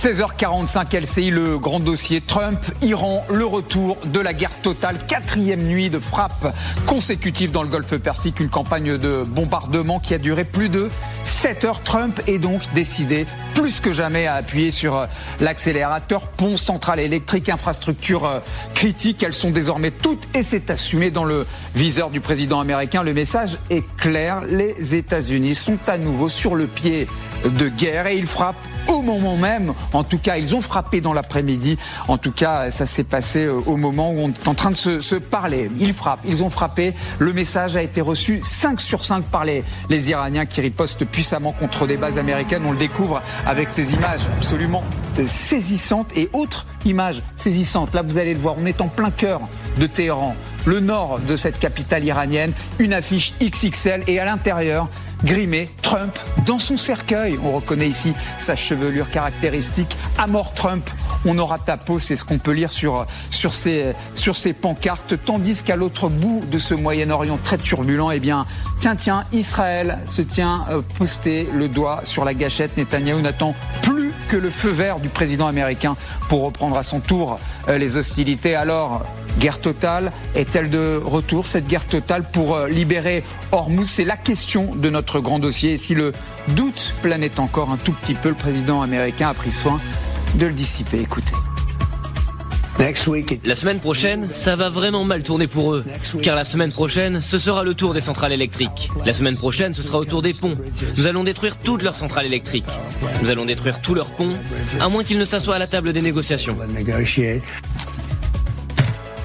16h45 LCI, le grand dossier Trump, Iran, le retour de la guerre totale, 4e nuit de frappe consécutive dans le Golfe Persique, une campagne de bombardement qui a duré plus de 7 heures. Trump est donc décidé plus que jamais à appuyer sur l'accélérateur, pont, centrale électrique, infrastructures critiques, elles sont désormais toutes et c'est assumé dans le viseur du président américain. Le message est clair, les États-Unis sont à nouveau sur le pied de guerre et ils frappent au moment même, en tout cas ils ont frappé dans l'après-midi, en tout cas ça s'est passé au moment où on est en train de se parler. Ils frappent, ils ont frappé, le message a été reçu 5 sur 5 par les Iraniens qui ripostent puissamment contre des bases américaines. On le découvre avec ces images absolument saisissantes et autres images saisissantes. Là vous allez le voir, on est en plein cœur de Téhéran, le nord de cette capitale iranienne, une affiche XXL et à l'intérieur, grimé Trump dans son cercueil. On reconnaît ici sa chevelure caractéristique. À mort Trump, on aura ta peau, c'est ce qu'on peut lire sur ces pancartes. Tandis qu'à l'autre bout de ce Moyen-Orient très turbulent, eh bien, tiens, Israël se tient posté le doigt sur la gâchette. Netanyahou n'attend plus que le feu vert du président américain pour reprendre à son tour les hostilités. Alors, guerre totale, est-elle de retour, cette guerre totale, pour libérer Hormuz? C'est la question de notre grand dossier. Et si le doute planait encore un tout petit peu, le président américain a pris soin de le dissiper. Écoutez. La semaine prochaine, ça va vraiment mal tourner pour eux. Car la semaine prochaine, ce sera le tour des centrales électriques. La semaine prochaine, ce sera au tour des ponts. Nous allons détruire toutes leurs centrales électriques. Nous allons détruire tous leurs ponts, à moins qu'ils ne s'assoient à la table des négociations.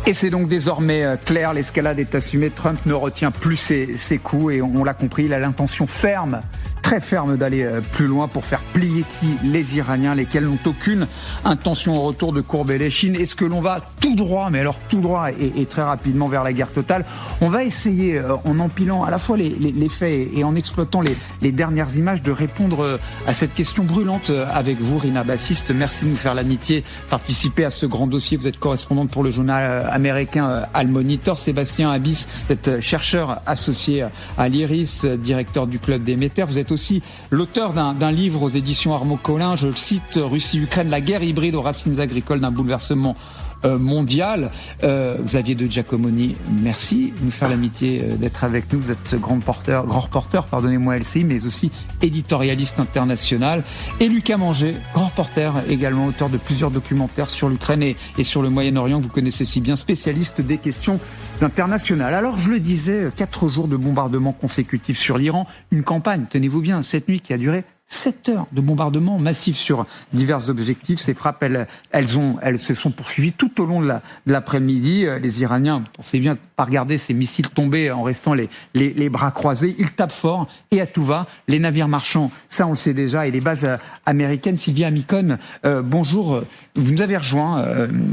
Et c'est donc désormais clair, l'escalade est assumée. Trump ne retient plus ses coups et on l'a compris, il a l'intention ferme, très ferme d'aller plus loin pour faire plier les Iraniens, lesquels n'ont aucune intention au retour de courber les chines. Est-ce que l'on va tout droit, mais alors tout droit et très rapidement vers la guerre totale? On va essayer, en empilant à la fois les faits et en exploitant les dernières images, de répondre à cette question brûlante avec vous, Rina Bassiste. Merci de nous faire l'amitié, participer à ce grand dossier. Vous êtes correspondante pour le journal américain Al Monitor. Sébastien Abyss, vous êtes chercheur associé à l'IRIS, directeur du club d'émetteurs. Vous êtes aussi l'auteur d'un livre aux éditions Armand Collin, je le cite, Russie-Ukraine, la guerre hybride aux racines agricoles d'un bouleversement mondial. Xavier de Giacomoni, merci de nous faire l'amitié d'être avec nous. Vous êtes grand reporter, pardonnez-moi LCI, mais aussi éditorialiste international. Et Lucas Manger, grand reporter également, auteur de plusieurs documentaires sur l'Ukraine et sur le Moyen-Orient, que vous connaissez si bien, spécialiste des questions internationales. Alors je le disais, 4 jours de bombardements consécutifs sur l'Iran, une campagne, tenez-vous bien, cette nuit qui a duré 7 heures de bombardements massifs sur divers objectifs. Ces frappes, elles se sont poursuivies tout au long de l'après-midi. Les Iraniens, pensez bien pas regarder ces missiles tomber en restant les bras croisés. Ils tapent fort et à tout va. Les navires marchands, ça on le sait déjà, et les bases américaines. Sylvia Micone, bonjour. Vous nous avez rejoint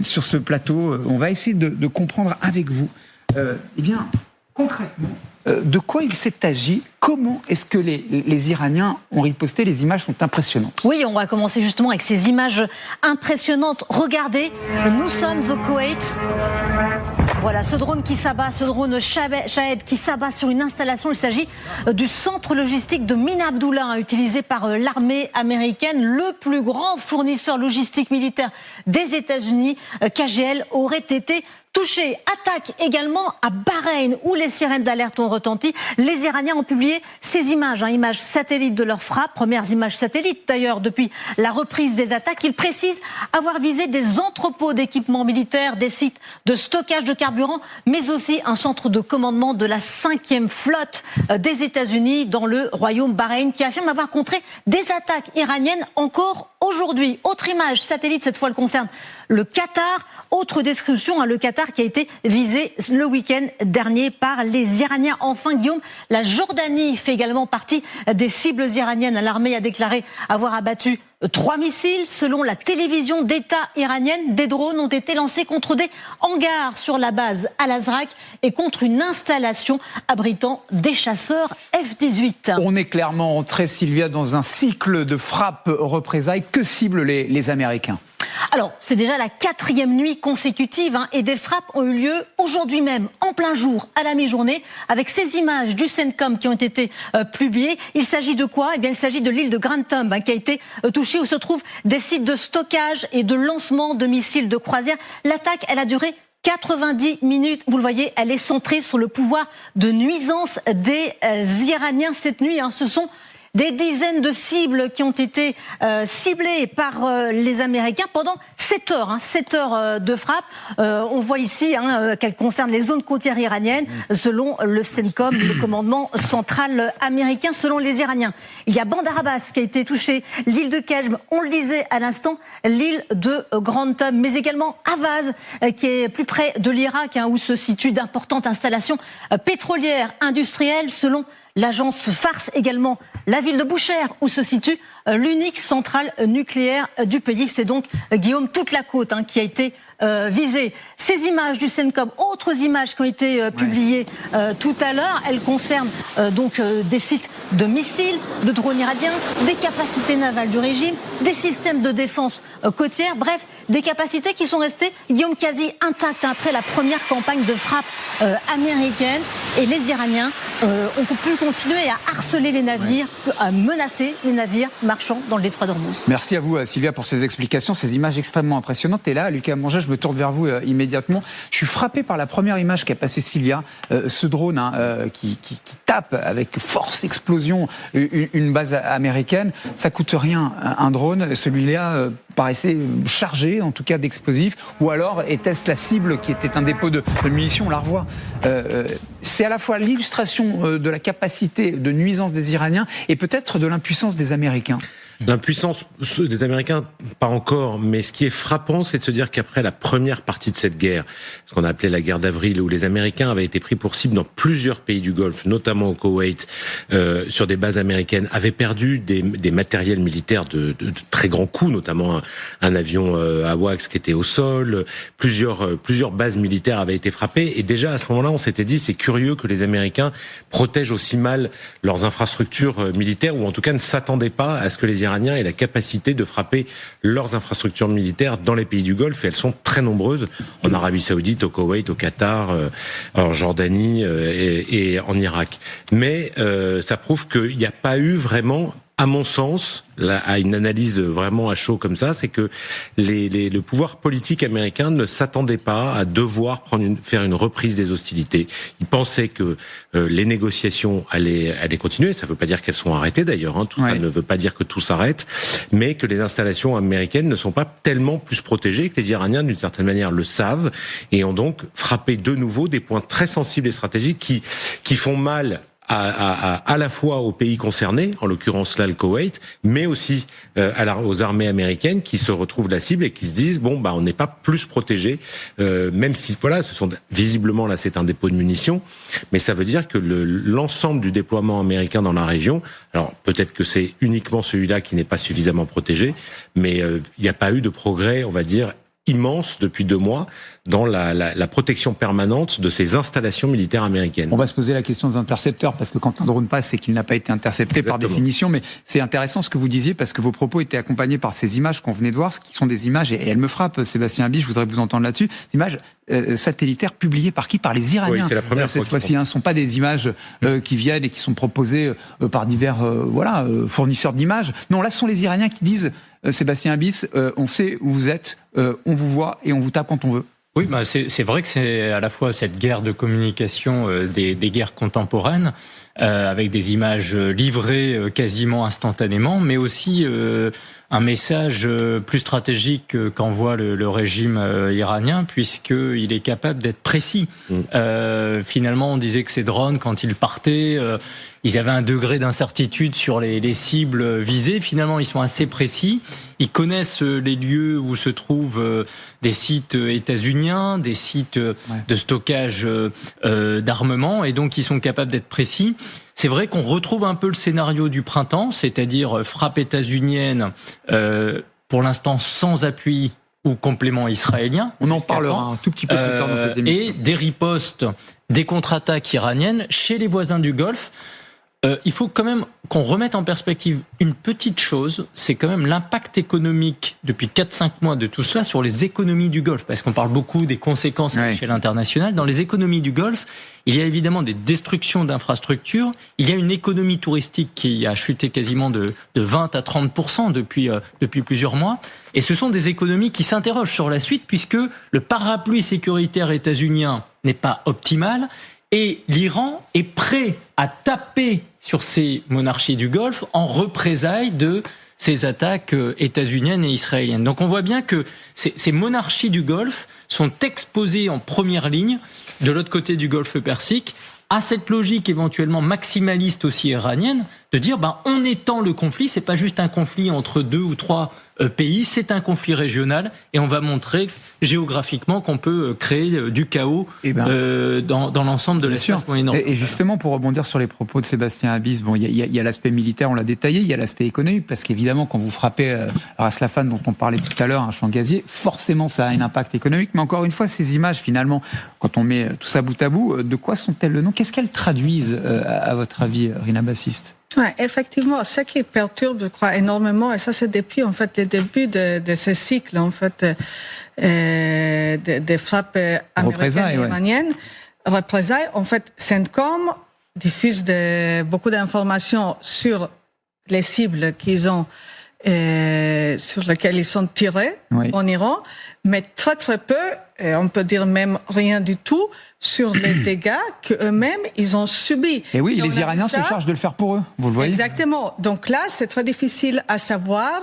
sur ce plateau. On va essayer de comprendre avec vous, eh bien, concrètement, de quoi il s'est agi? Comment est-ce que les Iraniens ont riposté? Les images sont impressionnantes. Oui, on va commencer justement avec ces images impressionnantes. Regardez, nous sommes au Koweït. Voilà, ce drone qui s'abat, ce drone Shahed qui s'abat sur une installation. Il s'agit du centre logistique de Mina Abdullah, utilisé par l'armée américaine, le plus grand fournisseur logistique militaire des États-Unis. KGL aurait été touché. Attaque également à Bahreïn, où les sirènes d'alerte ont retenti. Les Iraniens ont publié ces images, images satellites de leur frappe, premières images satellites d'ailleurs depuis la reprise des attaques. Ils précisent avoir visé des entrepôts d'équipements militaires, des sites de stockage de carburant, mais aussi un centre de commandement de la 5e flotte des États-Unis dans le royaume Bahreïn, qui affirme avoir contré des attaques iraniennes encore aujourd'hui. Autre image satellite, cette fois elle concerne le Qatar. Autre description, le Qatar qui a été visé le week-end dernier par les Iraniens. Enfin, Guillaume, la Jordanie fait également partie des cibles iraniennes. L'armée a déclaré avoir abattu 3 missiles. Selon la télévision d'État iranienne, des drones ont été lancés contre des hangars sur la base Al-Azraq et contre une installation abritant des chasseurs F-18. On est clairement entré, Sylvia, dans un cycle de frappes représailles. Que ciblent les Américains ? Alors, c'est déjà la 4e nuit consécutive et des frappes ont eu lieu aujourd'hui même, en plein jour, à la mi-journée, avec ces images du CENTCOM qui ont été publiées. Il s'agit de quoi ? Eh bien, il s'agit de l'île de Grantham qui a été touchée, où se trouvent des sites de stockage et de lancement de missiles de croisière. L'attaque, elle a duré 90 minutes. Vous le voyez, elle est centrée sur le pouvoir de nuisance des Iraniens cette nuit. Ce sont des dizaines de cibles qui ont été ciblées par les Américains pendant 7 heures, 7 heures de frappe. On voit ici qu'elles concernent les zones côtières iraniennes, selon le CENTCOM, le commandement central américain, selon les Iraniens. Il y a Bandar Abbas qui a été touché, l'île de Kejm, on le disait à l'instant, l'île de Grantham, mais également Avaz, qui est plus près de l'Irak, où se situent d'importantes installations pétrolières, industrielles, selon l'agence Fars, également la ville de Boucher, où se situe l'unique centrale nucléaire du pays. C'est donc, Guillaume, toute la côte qui a été visée. Ces images du CENTCOM, autres images qui ont été publiées tout à l'heure, elles concernent donc des sites de missiles, de drones iraniens, des capacités navales du régime, des systèmes de défense côtière, bref, des capacités qui sont restées, Guillaume, quasi intactes après la première campagne de frappe américaine. Et les Iraniens ont pu continuer à harceler les navires, à menacer les navires marchands dans le détroit d'Ormuz. Merci à vous, Sylvia, pour ces explications, ces images extrêmement impressionnantes. Et là, Lucas Monget, je me tourne vers vous immédiatement. Je suis frappé par la première image qu'a passée Sylvia, ce drone qui tape avec force explosion une base américaine. Ça coûte rien, un drone. Celui-là paraissait chargé, en tout cas d'explosifs. Ou alors était-ce la cible qui était un dépôt de munitions? On la revoit. C'est à la fois l'illustration de la capacité de nuisance des Iraniens et peut-être de l'impuissance des Américains. L'impuissance des Américains, pas encore, mais ce qui est frappant, c'est de se dire qu'après la première partie de cette guerre, ce qu'on a appelé la guerre d'avril, où les Américains avaient été pris pour cible dans plusieurs pays du Golfe, notamment au Koweït, sur des bases américaines, avaient perdu des matériels militaires de très grands coups, notamment un avion AWACS qui était au sol, plusieurs bases militaires avaient été frappées, et déjà à ce moment-là, on s'était dit, c'est curieux que les Américains protègent aussi mal leurs infrastructures militaires, ou en tout cas ne s'attendaient pas à ce que les Iraniens aient la capacité de frapper leurs infrastructures militaires dans les pays du Golfe, et elles sont très nombreuses, en Arabie Saoudite, au Koweït, au Qatar, en Jordanie et en Irak. Mais ça prouve qu'il n'y a pas eu vraiment, à mon sens, à une analyse vraiment à chaud comme ça, c'est que le pouvoir politique américain ne s'attendait pas à devoir faire une reprise des hostilités. Ils pensaient que les négociations allaient continuer. Ça ne veut pas dire qu'elles sont arrêtées d'ailleurs. Tout ça ne veut pas dire que tout s'arrête, mais que les installations américaines ne sont pas tellement plus protégées, que les Iraniens, d'une certaine manière, le savent et ont donc frappé de nouveau des points très sensibles et stratégiques qui font mal à la fois aux pays concernés, en l'occurrence là le Koweït, mais aussi aux armées américaines qui se retrouvent la cible et qui se disent on n'est pas plus protégé, même si visiblement là c'est un dépôt de munitions, mais ça veut dire que l'ensemble du déploiement américain dans la région, alors peut-être que c'est uniquement celui-là qui n'est pas suffisamment protégé, mais il n'y a pas eu de progrès, on va dire, immense depuis 2 mois dans la protection permanente de ces installations militaires américaines. On va se poser la question des intercepteurs, parce que quand un drone passe, c'est qu'il n'a pas été intercepté. Exactement. Par définition, mais c'est intéressant ce que vous disiez, parce que vos propos étaient accompagnés par ces images qu'on venait de voir, qui sont des images, et elles me frappent, Sébastien Habicht, je voudrais vous entendre là-dessus, des images satellitaires publiées par qui? Par les Iraniens. Oui, c'est la première cette fois-ci, ce ne sont pas des images qui viennent et qui sont proposées par divers fournisseurs d'images. Non, là, ce sont les Iraniens qui disent, Sébastien Habicht, on sait où vous êtes, on vous voit et on vous tape quand on veut. Oui, c'est vrai que c'est à la fois cette guerre de communication des guerres contemporaines, avec des images livrées quasiment instantanément, mais aussi un message plus stratégique qu'envoie le régime iranien, puisqu'il est capable d'être précis. Finalement, on disait que ces drones, quand ils partaient, ils avaient un degré d'incertitude sur les cibles visées. Finalement, ils sont assez précis. Ils connaissent les lieux où se trouvent des sites états-uniens, des sites de stockage d'armement, et donc ils sont capables d'être précis. C'est vrai qu'on retrouve un peu le scénario du printemps, c'est-à-dire frappe états-unienne, pour l'instant sans appui ou complément israélien. On en parlera un tout petit peu plus tard dans cette émission. Et des ripostes, des contre-attaques iraniennes chez les voisins du Golfe. il faut quand même qu'on remette en perspective une petite chose, c'est quand même l'impact économique depuis 4-5 mois de tout cela sur les économies du Golfe, parce qu'on parle beaucoup des conséquences à l'échelle internationale. Dans les économies du Golfe, il y a évidemment des destructions d'infrastructures, il y a une économie touristique qui a chuté quasiment de 20 à 30% depuis plusieurs mois, et ce sont des économies qui s'interrogent sur la suite, puisque le parapluie sécuritaire états-unien n'est pas optimal, et l'Iran est prêt à taper sur ces monarchies du Golfe en représailles de ces attaques états-uniennes et israéliennes. Donc on voit bien que ces monarchies du Golfe sont exposées en première ligne de l'autre côté du Golfe Persique à cette logique éventuellement maximaliste aussi iranienne de dire on étend le conflit, c'est pas juste un conflit entre 2 ou 3 pays, c'est un conflit régional et on va montrer géographiquement qu'on peut créer du chaos dans l'ensemble de l'espace Moyen-Orient. Et justement, pour rebondir sur les propos de Sébastien Habis, il y a l'aspect militaire, on l'a détaillé, il y a l'aspect économique, parce qu'évidemment, quand vous frappez Ras Laffan, dont on parlait tout à l'heure, un champ gazier, forcément ça a un impact économique, mais encore une fois, ces images, finalement, quand on met tout ça bout à bout, de quoi sont-elles le nom ? Qu'est-ce qu'elles traduisent, à votre avis, Rina Bassiste ? Ouais, effectivement, ce qui perturbe, je crois, énormément, et ça c'est depuis en fait le début de ce cycle en fait des frappes américaines et iraniennes, représailles. En fait, CENTCOM diffuse beaucoup d'informations sur les cibles qu'ils ont, sur lesquelles ils sont tirés en Iran, mais très très peu, et on peut dire même rien du tout, sur les dégâts qu'eux-mêmes, ils ont subis. Et oui, les Iraniens se chargent de le faire pour eux, vous le voyez. Exactement. Donc là, c'est très difficile à savoir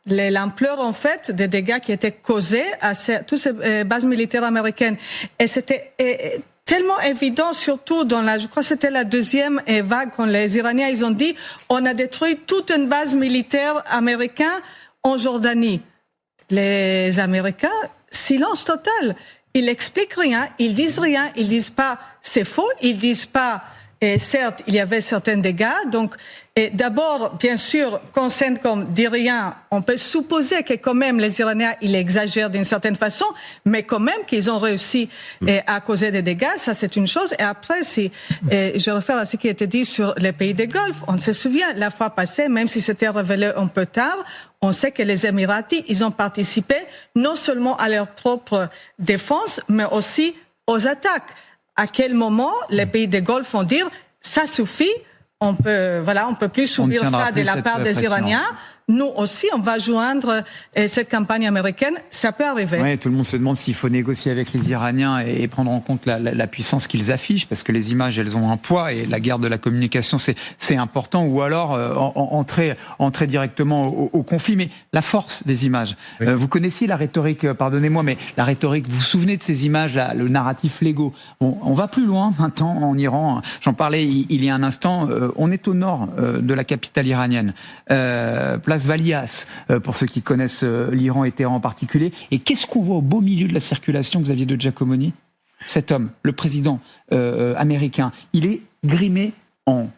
l'ampleur, en fait, des dégâts qui étaient causés à toutes ces bases militaires américaines. Et c'était tellement évident, surtout je crois que c'était la deuxième vague, quand les Iraniens, ils ont dit, on a détruit toute une base militaire américaine en Jordanie. Les Américains, silence total. Ils n'expliquent rien, ils disent rien, ils disent pas c'est faux, ils disent pas certes il y avait certains dégâts. Donc d'abord, bien sûr, quand CENTCOM dit rien, on peut supposer que quand même les Iraniens ils exagèrent d'une certaine façon, mais quand même qu'ils ont réussi à causer des dégâts, ça c'est une chose. Et après, si je réfère à ce qui a été dit sur les pays des Golfe, on se souvient la fois passée, même si c'était révélé un peu tard, on sait que les Émiratis, ils ont participé non seulement à leur propre défense, mais aussi aux attaques. À quel moment les pays des Golfe vont dire ça suffit, on peut plus subir ça de la part des Iraniens. Nous aussi, on va joindre cette campagne américaine. Ça peut arriver. Oui, tout le monde se demande s'il faut négocier avec les Iraniens et prendre en compte la puissance qu'ils affichent, parce que les images, elles ont un poids, et la guerre de la communication, c'est important, ou alors entrer directement au conflit. Mais la force des images. Oui. Vous connaissiez la rhétorique, pardonnez-moi, mais la rhétorique, vous vous souvenez de ces images-là, le narratif Lego. On va plus loin maintenant en Iran. J'en parlais il y a un instant. On est au nord de la capitale iranienne. Place Valias, pour ceux qui connaissent l'Iran et Téhéran en particulier. Et qu'est-ce qu'on voit au beau milieu de la circulation, Xavier de Giacomoni ? Cet homme, le président américain, il est grimé en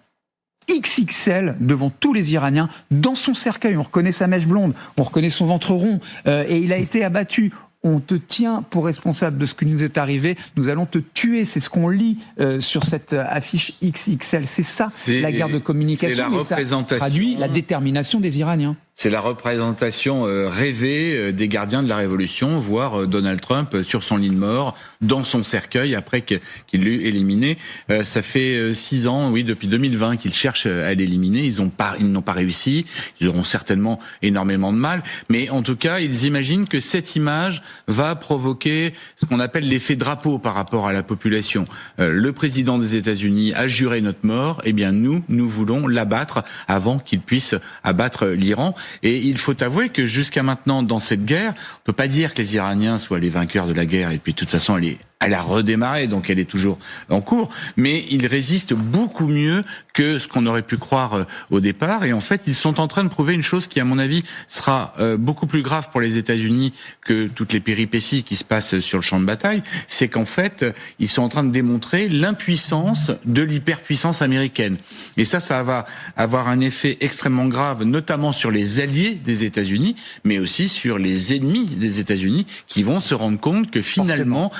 XXL devant tous les Iraniens, dans son cercueil. On reconnaît sa mèche blonde, on reconnaît son ventre rond, et il a été abattu. On te tient pour responsable de ce qui nous est arrivé, nous allons te tuer. C'est ce qu'on lit sur cette affiche XXL. C'est ça, la guerre de communication. C'est ça traduit la détermination des Iraniens. C'est la représentation rêvée des gardiens de la Révolution, voir Donald Trump sur son lit de mort, dans son cercueil, après qu'il l'eut éliminé. Ça fait 6 ans, oui, depuis 2020, qu'ils cherchent à l'éliminer. Ils n'ont pas réussi. Ils auront certainement énormément de mal. Mais en tout cas, ils imaginent que cette image va provoquer ce qu'on appelle l'effet drapeau par rapport à la population. Le président des États-Unis a juré notre mort. Eh bien, nous voulons l'abattre avant qu'il puisse abattre l'Iran. Et il faut avouer que jusqu'à maintenant, dans cette guerre, on peut pas dire que les Iraniens soient les vainqueurs de la guerre, et puis de toute façon, elle a redémarré, donc elle est toujours en cours, mais ils résistent beaucoup mieux que ce qu'on aurait pu croire au départ, et en fait, ils sont en train de prouver une chose qui, à mon avis, sera beaucoup plus grave pour les États-Unis que toutes les péripéties qui se passent sur le champ de bataille, c'est qu'en fait, ils sont en train de démontrer l'impuissance de l'hyperpuissance américaine. Et ça va avoir un effet extrêmement grave, notamment sur les alliés des États-Unis, mais aussi sur les ennemis des États-Unis, qui vont se rendre compte que finalement,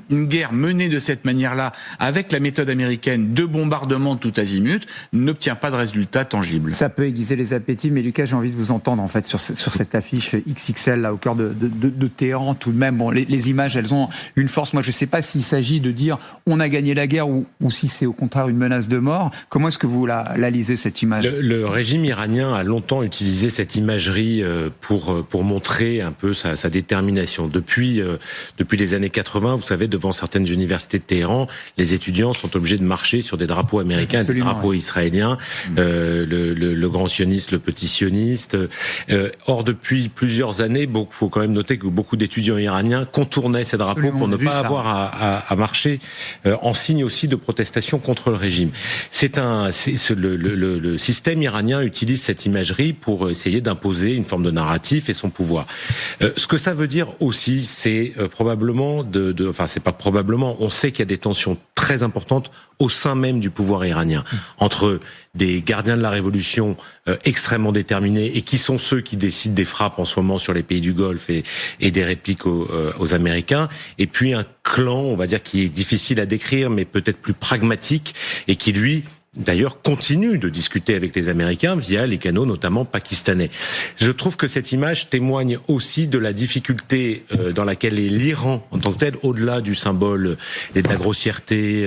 une guerre menée de cette manière-là, avec la méthode américaine de bombardement tout azimut, n'obtient pas de résultat tangible. Ça peut aiguiser les appétits, mais Lucas, j'ai envie de vous entendre en fait sur cette affiche XXL là au cœur de Téhéran. Tout de même, bon, les images, elles ont une force. Moi, je ne sais pas s'il s'agit de dire on a gagné la guerre ou si c'est au contraire une menace de mort. Comment est-ce que vous la lisez cette image ? Le régime iranien a longtemps utilisé cette imagerie pour montrer un peu sa détermination. Depuis les années 80, vous savez, devant certaines universités de Téhéran, les étudiants sont obligés de marcher sur des drapeaux américains, et des drapeaux israéliens, le grand sioniste, le petit sioniste. Or, depuis plusieurs années, faut quand même noter que beaucoup d'étudiants iraniens contournaient ces drapeaux pour ne pas avoir à marcher en signe aussi de protestation contre le régime. Le système iranien utilise cette imagerie pour essayer d'imposer une forme de narratif et son pouvoir. Ce que ça veut dire aussi, c'est probablement c'est pas probablement, on sait qu'il y a des tensions très importantes au sein même du pouvoir iranien, entre des gardiens de la révolution extrêmement déterminés et qui sont ceux qui décident des frappes en ce moment sur les pays du Golfe et des répliques aux Américains, et puis un clan, on va dire, qui est difficile à décrire, mais peut-être plus pragmatique, et qui, lui, d'ailleurs, continue de discuter avec les Américains via les canaux notamment pakistanais. Je trouve que cette image témoigne aussi de la difficulté dans laquelle est l'Iran en tant que tel, au-delà du symbole et de la grossièreté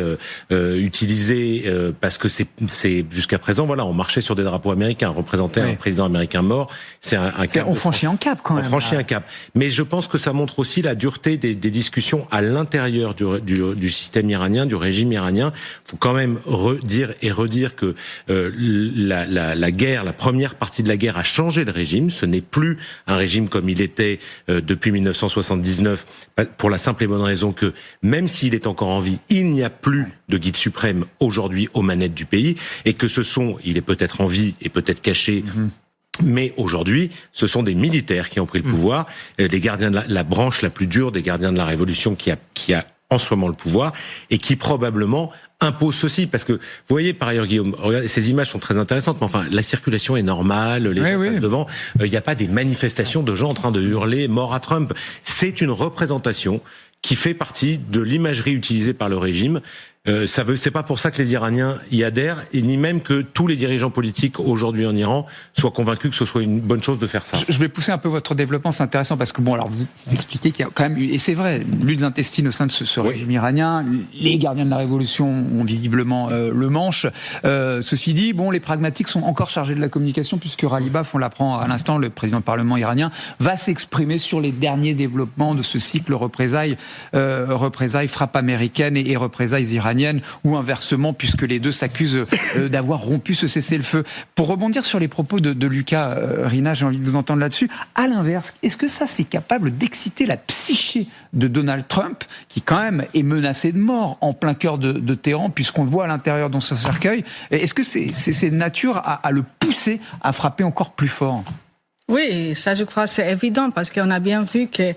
utilisée, parce que c'est jusqu'à présent, voilà, on marchait sur des drapeaux américains, représenter un président américain mort, c'est un cap. On franchit un cap quand même. On franchit un cap. Mais je pense que ça montre aussi la dureté des discussions à l'intérieur du système iranien, du régime iranien. Faut quand même redire que la guerre, la première partie de la guerre a changé le régime. Ce n'est plus un régime comme il était depuis 1979, pour la simple et bonne raison que même s'il est encore en vie, il n'y a plus de guide suprême aujourd'hui aux manettes du pays, et que il est peut-être en vie et peut-être caché. Mais aujourd'hui, ce sont des militaires qui ont pris le pouvoir, les gardiens de la branche la plus dure des gardiens de la révolution qui a en ce moment le pouvoir, et qui probablement impose ceci, parce que vous voyez par ailleurs, Guillaume, regardez, ces images sont très intéressantes, mais enfin la circulation est normale, les gens passent devant, il n'y a pas des manifestations de gens en train de hurler mort à Trump. C'est une représentation qui fait partie de l'imagerie utilisée par le régime. C'est pas pour ça que les Iraniens y adhèrent, et ni même que tous les dirigeants politiques aujourd'hui en Iran soient convaincus que ce soit une bonne chose de faire ça. Je vais pousser un peu votre développement, c'est intéressant parce que bon, alors vous expliquez qu'il y a quand même, et c'est vrai, une lutte intestine au sein de ce régime iranien. Les gardiens de la révolution ont visiblement le manche. Ceci dit, bon, les pragmatiques sont encore chargés de la communication, puisque Ralibaf, on l'apprend à l'instant, le président du Parlement iranien, va s'exprimer sur les derniers développements de ce cycle représailles, frappe américaine et représailles iraniennes, ou inversement, puisque les deux s'accusent d'avoir rompu ce cessez-le-feu. Pour rebondir sur les propos de Lucas, Rina, j'ai envie de vous entendre là-dessus. À l'inverse, est-ce que ça, c'est capable d'exciter la psyché de Donald Trump, qui quand même est menacé de mort en plein cœur de Téhéran, puisqu'on le voit à l'intérieur dans ce cercueil? Est-ce que c'est nature à le pousser à frapper encore plus fort? Oui, ça je crois c'est évident, parce qu'on a bien vu que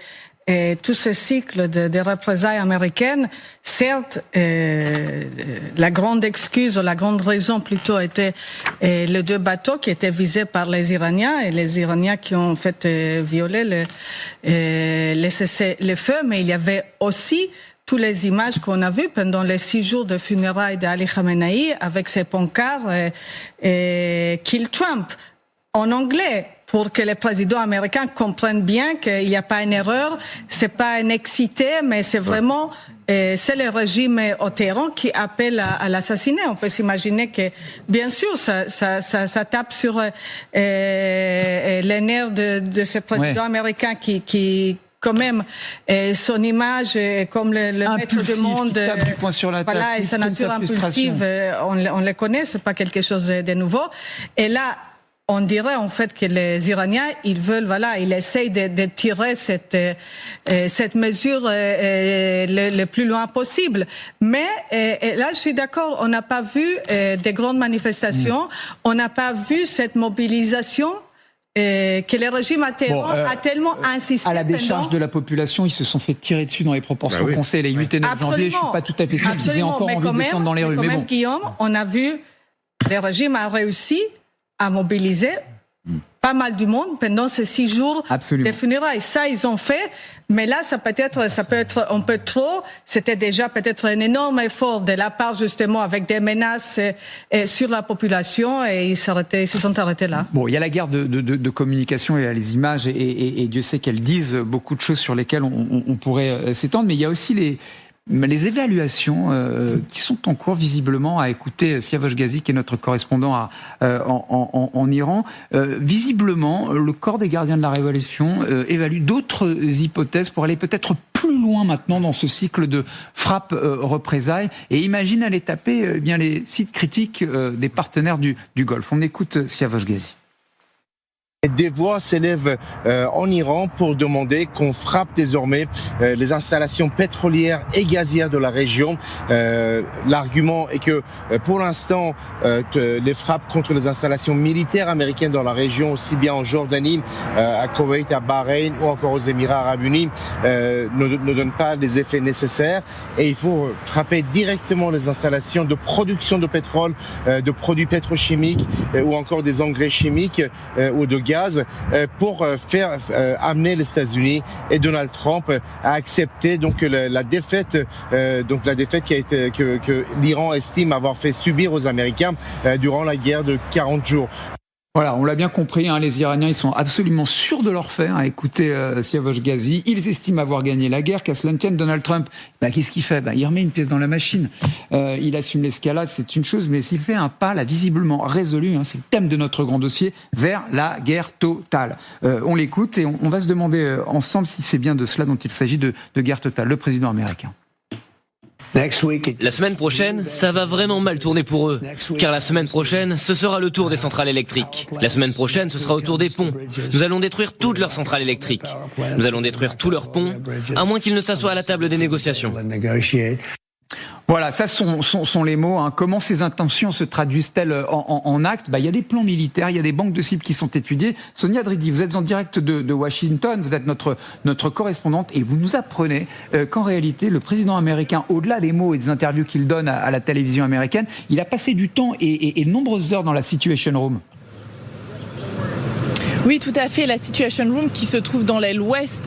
tout ce cycle de représailles américaines, certes, la grande excuse, ou la grande raison plutôt, était les deux bateaux qui étaient visés par les Iraniens, et les Iraniens qui ont fait violer le feu, mais il y avait aussi toutes les images qu'on a vues pendant les 6 jours de funérailles d'Ali Khamenei, avec ses pancartes Kill Trump en anglais, pour que les présidents américains comprennent bien qu'il n'y a pas une erreur, c'est pas un excité, mais c'est vraiment c'est le régime au Téhéran qui appelle à l'assassiner. On peut s'imaginer que, bien sûr, ça tape sur les nerfs de ce président américain qui quand même, son image comme le maître du monde, du poing sur la table, voilà, et sa nature impulsive, on le connaît, c'est pas quelque chose de nouveau. Et là, on dirait en fait que les Iraniens, ils veulent, voilà, ils essayent de tirer cette mesure le plus loin possible. Mais là, je suis d'accord, on n'a pas vu des grandes manifestations, on n'a pas vu cette mobilisation que le régime à Téhéran a tellement insisté. À la décharge de la population, ils se sont fait tirer dessus dans les proportions qu'on sait, les 8 et 9 janvier. Je suis pas tout à fait sûr qu'ils aient encore envie de descendre dans les rues. Mais quand même, Guillaume, on a vu, le régime a réussi à mobiliser pas mal du monde pendant ces 6 jours des funérailles. Ça, ils ont fait. Mais là, ça peut être un peu trop. C'était déjà peut-être un énorme effort de la part, justement, avec des menaces sur la population, et ils se sont arrêtés là. Bon, il y a la guerre de communication et les images, et Dieu sait qu'elles disent beaucoup de choses sur lesquelles on pourrait s'étendre, mais il y a aussi les évaluations qui sont en cours, visiblement, à écouter Siavosh Ghazi, qui est notre correspondant en Iran. Visiblement, le corps des gardiens de la Révolution évalue d'autres hypothèses pour aller peut-être plus loin maintenant dans ce cycle de frappes représailles, et imagine aller taper bien les sites critiques des partenaires du Golfe. On écoute Siavosh Ghazi. Des voix s'élèvent en Iran pour demander qu'on frappe désormais les installations pétrolières et gazières de la région. L'argument est que pour l'instant, les frappes contre les installations militaires américaines dans la région, aussi bien en Jordanie, à Koweït, à Bahreïn ou encore aux Émirats arabes unis, ne donnent pas les effets nécessaires. Et il faut frapper directement les installations de production de pétrole, de produits pétrochimiques ou encore des engrais chimiques ou de gaz, pour faire amener les États-Unis et Donald Trump à accepter donc la défaite que l'Iran estime avoir fait subir aux Américains durant la guerre de 40 jours. Voilà, on l'a bien compris, les Iraniens, ils sont absolument sûrs de leur fait. Écoutez Siavosh Ghazi, ils estiment avoir gagné la guerre, qu'à cela ne tienne. Donald Trump, qu'est-ce qu'il fait ? Il remet une pièce dans la machine. Il assume l'escalade, c'est une chose, mais s'il fait un pas, là, visiblement résolu, c'est le thème de notre grand dossier, vers la guerre totale. On l'écoute et on va se demander ensemble si c'est bien de cela dont il s'agit, de guerre totale. Le président américain. La semaine prochaine, ça va vraiment mal tourner pour eux. Car la semaine prochaine, ce sera le tour des centrales électriques. La semaine prochaine, ce sera au tour des ponts. Nous allons détruire toutes leurs centrales électriques. Nous allons détruire tous leurs ponts, à moins qu'ils ne s'assoient à la table des négociations. Voilà, ça sont les mots. Comment ces intentions se traduisent-elles en actes ? Il y a des plans militaires, il y a des banques de cibles qui sont étudiées. Sonia Dridi, vous êtes en direct de Washington, vous êtes notre correspondante, et vous nous apprenez qu'en réalité, le président américain, au-delà des mots et des interviews qu'il donne à la télévision américaine, il a passé du temps et de nombreuses heures dans la Situation Room. Oui, tout à fait. La Situation Room qui se trouve dans l'aile ouest,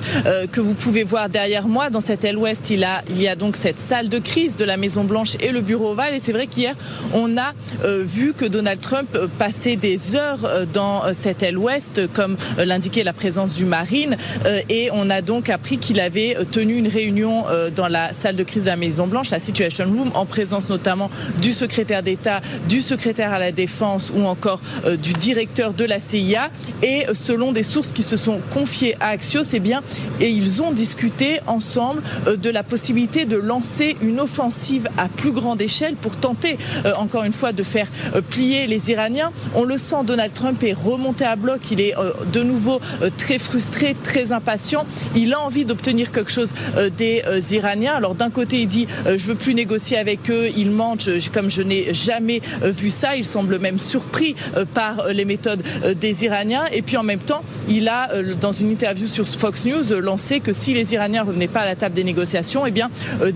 que vous pouvez voir derrière moi. Dans cette aile ouest, il y a donc cette salle de crise de la Maison Blanche et le bureau ovale. Et c'est vrai qu'hier, on a vu que Donald Trump passait des heures dans cette aile ouest, comme l'indiquait la présence du Marine. Et on a donc appris qu'il avait tenu une réunion dans la salle de crise de la Maison Blanche, la Situation Room, en présence notamment du secrétaire d'État, du secrétaire à la Défense ou encore du directeur de la CIA. Et selon des sources qui se sont confiées à Axios, et ils ont discuté ensemble de la possibilité de lancer une offensive à plus grande échelle pour tenter, encore une fois, de faire plier les Iraniens. On le sent, Donald Trump est remonté à bloc, il est de nouveau très frustré, très impatient. Il a envie d'obtenir quelque chose des Iraniens. Alors d'un côté, il dit « je veux plus négocier avec eux, ils mentent comme je n'ai jamais vu ça ». Il semble même surpris par les méthodes des Iraniens. Et puis en même temps, il a, dans une interview sur Fox News, lancé que si les Iraniens ne revenaient pas à la table des négociations,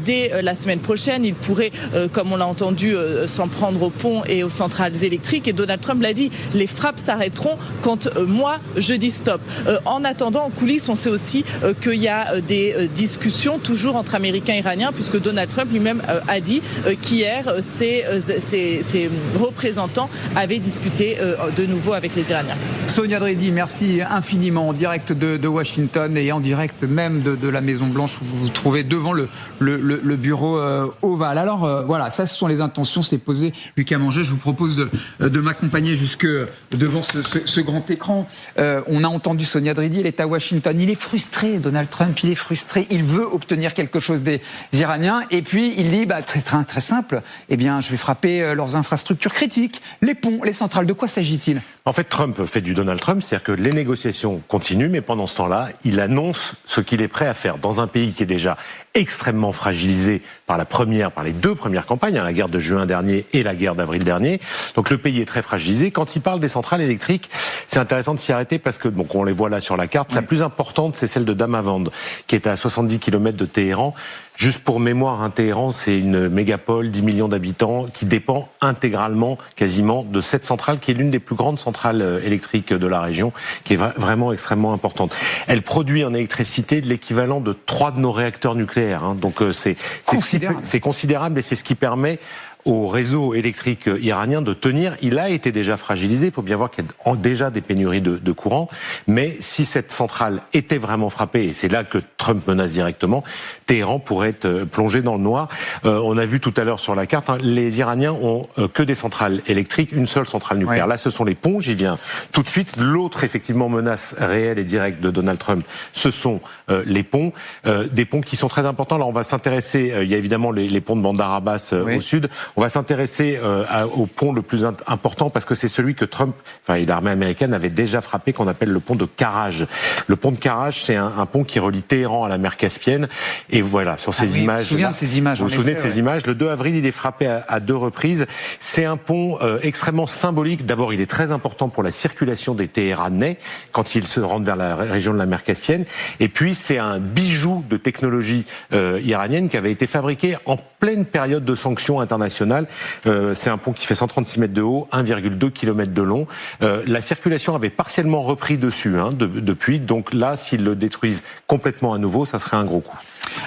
dès la semaine prochaine, ils pourraient, comme on l'a entendu, s'en prendre aux ponts et aux centrales électriques. Et Donald Trump l'a dit, les frappes s'arrêteront quand moi, je dis stop. En attendant, en coulisses, on sait aussi qu'il y a des discussions toujours entre Américains et Iraniens, puisque Donald Trump lui-même a dit qu'hier, ses représentants avaient discuté de nouveau avec les Iraniens. Sonia Dridi, merci infiniment, en direct de Washington et en direct même de la Maison Blanche, où vous vous trouvez devant le bureau ovale. Alors voilà, ça ce sont les intentions, c'est posé. Lucas Manger, je vous propose de m'accompagner jusque devant ce grand écran. On a entendu Sonia Dridi, elle est à Washington. Il est frustré, Donald Trump, il est frustré. Il veut obtenir quelque chose des Iraniens. Et puis il dit, très simple, je vais frapper leurs infrastructures critiques, les ponts, les centrales. De quoi s'agit-il ? En fait, Trump fait du Donald Trump, c'est-à-dire que les négociations continuent, mais pendant ce temps-là, il annonce ce qu'il est prêt à faire dans un pays qui est déjà extrêmement fragilisé par les deux premières campagnes, la guerre de juin dernier et la guerre d'avril dernier. Donc le pays est très fragilisé. Quand il parle des centrales électriques, c'est intéressant de s'y arrêter parce que, on les voit là sur la carte, la plus importante, c'est celle de Damavand, qui est à 70 km de Téhéran. Juste pour mémoire, Téhéran, c'est une mégapole, 10 millions d'habitants, qui dépend intégralement, quasiment, de cette centrale, qui est l'une des plus grandes centrales électriques de la région, qui est vraiment extrêmement importante. Elle produit en électricité l'équivalent de 3 de nos réacteurs nucléaires. Donc c'est considérable et c'est ce qui permet au réseau électrique iranien de tenir. Il a été déjà fragilisé, il faut bien voir qu'il y a déjà des pénuries de courant, mais si cette centrale était vraiment frappée, et c'est là que Trump menace directement, Téhéran pourrait être plongé dans le noir. On a vu tout à l'heure sur la carte, les Iraniens ont que des centrales électriques, une seule centrale nucléaire. Ouais. Là, ce sont les ponts, j'y viens tout de suite. L'autre, effectivement, menace réelle et directe de Donald Trump, ce sont les ponts, des ponts qui sont très importants. Là, on va s'intéresser, il y a évidemment les ponts de Bandar Abbas au sud. On va s'intéresser au pont le plus important parce que c'est celui que Trump, et l'armée américaine avait déjà frappé, qu'on appelle le pont de Karaj. Le pont de Karaj, c'est un pont qui relie Téhéran à la mer Caspienne. Et voilà, sur ces images. Je me souviens de ces images. Vous vous souvenez de ces images? Le 2 avril, il est frappé à 2 reprises. C'est un pont extrêmement symbolique. D'abord, il est très important pour la circulation des Téhéranais quand ils se rendent vers la région de la mer Caspienne. Et puis, c'est un bijou de technologie iranienne qui avait été fabriqué en pleine période de sanctions internationales. C'est un pont qui fait 136 mètres de haut, 1,2 km de long. La circulation avait partiellement repris dessus depuis. Donc là, s'ils le détruisent complètement à nouveau, ça serait un gros coup.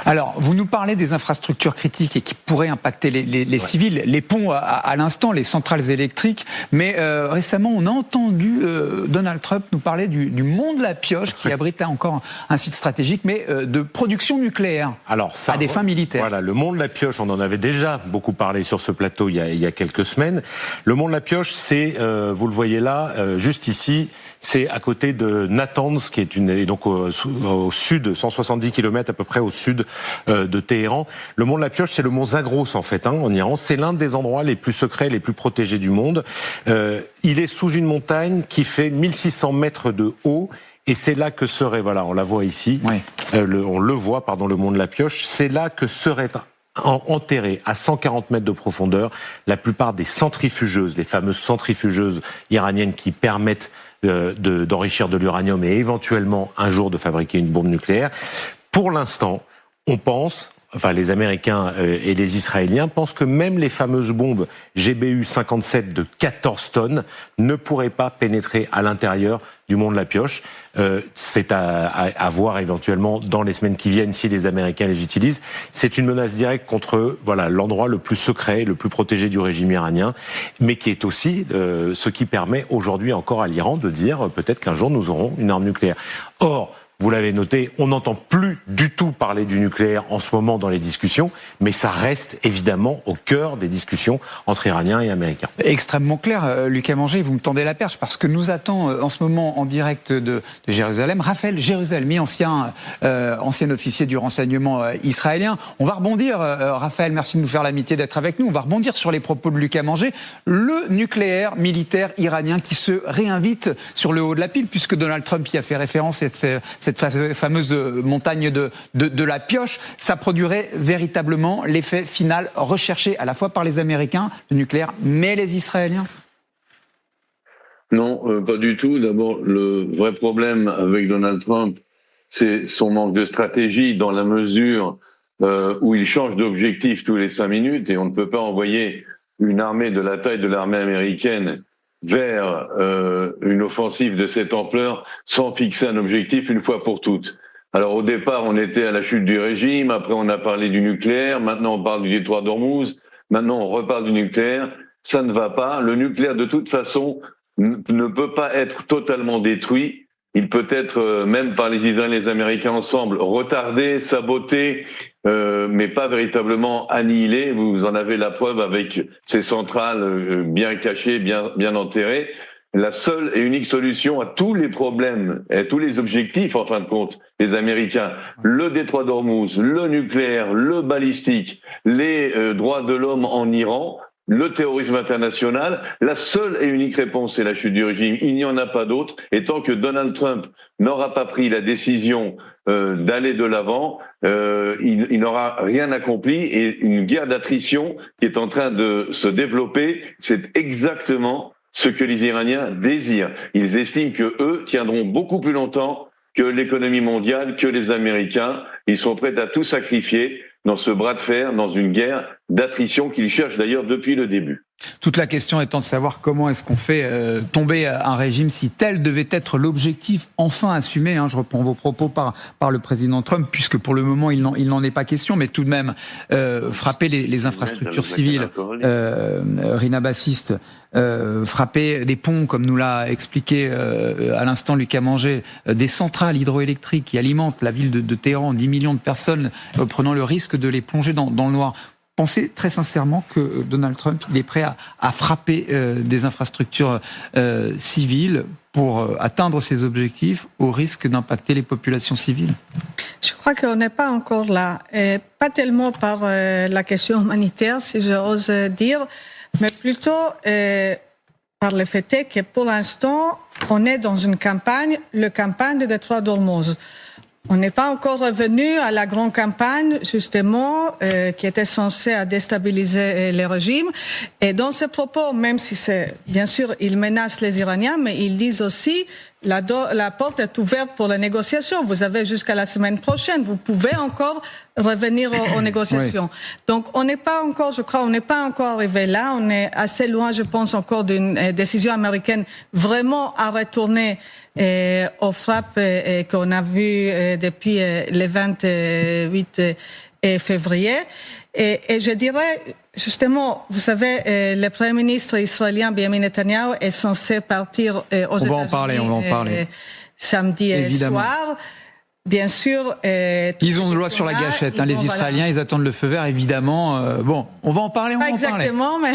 Alors, vous nous parlez des infrastructures critiques et qui pourraient impacter les civils, les ponts à l'instant, les centrales électriques. Mais récemment, on a entendu Donald Trump nous parler du mont de la Pioche, qui abrite là encore un site stratégique, mais de production nucléaire. Alors, ça, à des fins militaires. Voilà, le mont de la Pioche, on en avait déjà beaucoup parlé sur ce plateau il y a quelques semaines. Le mont de la Pioche, c'est, vous le voyez là, juste ici, c'est à côté de Natanz, qui est donc au sud, 170 km à peu près au sud de Téhéran. Le mont de la Pioche, c'est le mont Zagros en fait, en Iran. C'est l'un des endroits les plus secrets, les plus protégés du monde. Il est sous une montagne qui fait 1600 mètres de haut. Et c'est là que serait, voilà, on la voit ici, on le voit, le mont de la Pioche, c'est là que serait enterrés à 140 mètres de profondeur la plupart des centrifugeuses, les fameuses centrifugeuses iraniennes qui permettent d'enrichir de l'uranium et éventuellement un jour de fabriquer une bombe nucléaire. Pour l'instant, on pense, les Américains et les Israéliens pensent que même les fameuses bombes GBU-57 de 14 tonnes ne pourraient pas pénétrer à l'intérieur du mont de la Pioche. C'est à voir éventuellement dans les semaines qui viennent si les Américains les utilisent. C'est une menace directe contre l'endroit le plus secret, le plus protégé du régime iranien, mais qui est aussi ce qui permet aujourd'hui encore à l'Iran de dire peut-être qu'un jour nous aurons une arme nucléaire. Or, vous l'avez noté, on n'entend plus du tout parler du nucléaire en ce moment dans les discussions, mais ça reste évidemment au cœur des discussions entre Iraniens et Américains. Extrêmement clair, Lucas Manger, vous me tendez la perche, parce que nous attend en ce moment en direct de Jérusalem, Raphaël Jérusalemi, ancien officier du renseignement israélien. On va rebondir, Raphaël, merci de nous faire l'amitié d'être avec nous, on va rebondir sur les propos de Lucas Manger, le nucléaire militaire iranien qui se réinvite sur le haut de la pile, puisque Donald Trump y a fait référence, cette fameuse montagne de la Pioche, ça produirait véritablement l'effet final recherché à la fois par les Américains, le nucléaire, mais les Israéliens? Non, pas du tout. D'abord, le vrai problème avec Donald Trump, c'est son manque de stratégie dans la mesure où il change d'objectif tous les 5 minutes et on ne peut pas envoyer une armée de la taille de l'armée américaine vers une offensive de cette ampleur sans fixer un objectif une fois pour toutes. Alors au départ, on était à la chute du régime, après on a parlé du nucléaire, maintenant on parle du détroit d'Ormuz, maintenant on reparle du nucléaire. Ça ne va pas. Le nucléaire, de toute façon, ne peut pas être totalement détruit. Il peut être, même par les Israéliens et les Américains ensemble, retardé, saboté, mais pas véritablement annihilé. Vous en avez la preuve avec ces centrales bien cachées, bien enterrées. La seule et unique solution à tous les problèmes et à tous les objectifs, en fin de compte, des Américains, le détroit d'Ormuz, le nucléaire, le balistique, les droits de l'homme en Iran, le terrorisme international, la seule et unique réponse, c'est la chute du régime. Il n'y en a pas d'autre. Et tant que Donald Trump n'aura pas pris la décision d'aller de l'avant, il n'aura rien accompli. Et une guerre d'attrition qui est en train de se développer, c'est exactement ce que les Iraniens désirent. Ils estiment que eux tiendront beaucoup plus longtemps que l'économie mondiale, que les Américains. Ils sont prêts à tout sacrifier dans ce bras de fer, dans une guerre d'attrition qu'ils cherchent d'ailleurs depuis le début. Toute la question étant de savoir comment est-ce qu'on fait tomber un régime si tel devait être l'objectif enfin assumé. Je reprends vos propos par le président Trump, puisque pour le moment il n'en est pas question, mais tout de même frapper les infrastructures civiles, Rina Bassiste, frapper des ponts, comme nous l'a expliqué à l'instant Lucas Manger, des centrales hydroélectriques qui alimentent la ville de Téhéran, 10 millions de personnes, prenant le risque de les plonger dans le noir. Pensez très sincèrement que Donald Trump il est prêt à frapper des infrastructures civiles pour atteindre ses objectifs au risque d'impacter les populations civiles? Je crois qu'on n'est pas encore là. Et pas tellement par la question humanitaire, si j'ose dire, mais plutôt par le fait que pour l'instant, on est dans une campagne, la campagne de Détroit d'Ormuz. On n'est pas encore revenu à la grande campagne, justement, qui était censée déstabiliser les régimes. Et dans ces propos, même si bien sûr, ils menacent les Iraniens, mais ils disent aussi la porte est ouverte pour la négociation. Vous avez jusqu'à la semaine prochaine. Vous pouvez encore revenir aux négociations. Oui. Donc, on n'est pas encore, je crois, on n'est pas encore arrivé là. On est assez loin, je pense, encore d'une décision américaine vraiment à retourner aux frappes qu'on a vues depuis le 28 février. Et je dirais, justement, vous savez, le Premier ministre israélien Benjamin Netanyahu est censé partir aux États-Unis. On va en parler. Samedi soir. Bien sûr. Ils ont le droit sur la gâchette. Les Israéliens, ils attendent le feu vert, évidemment. On va en parler. Pas exactement, mais.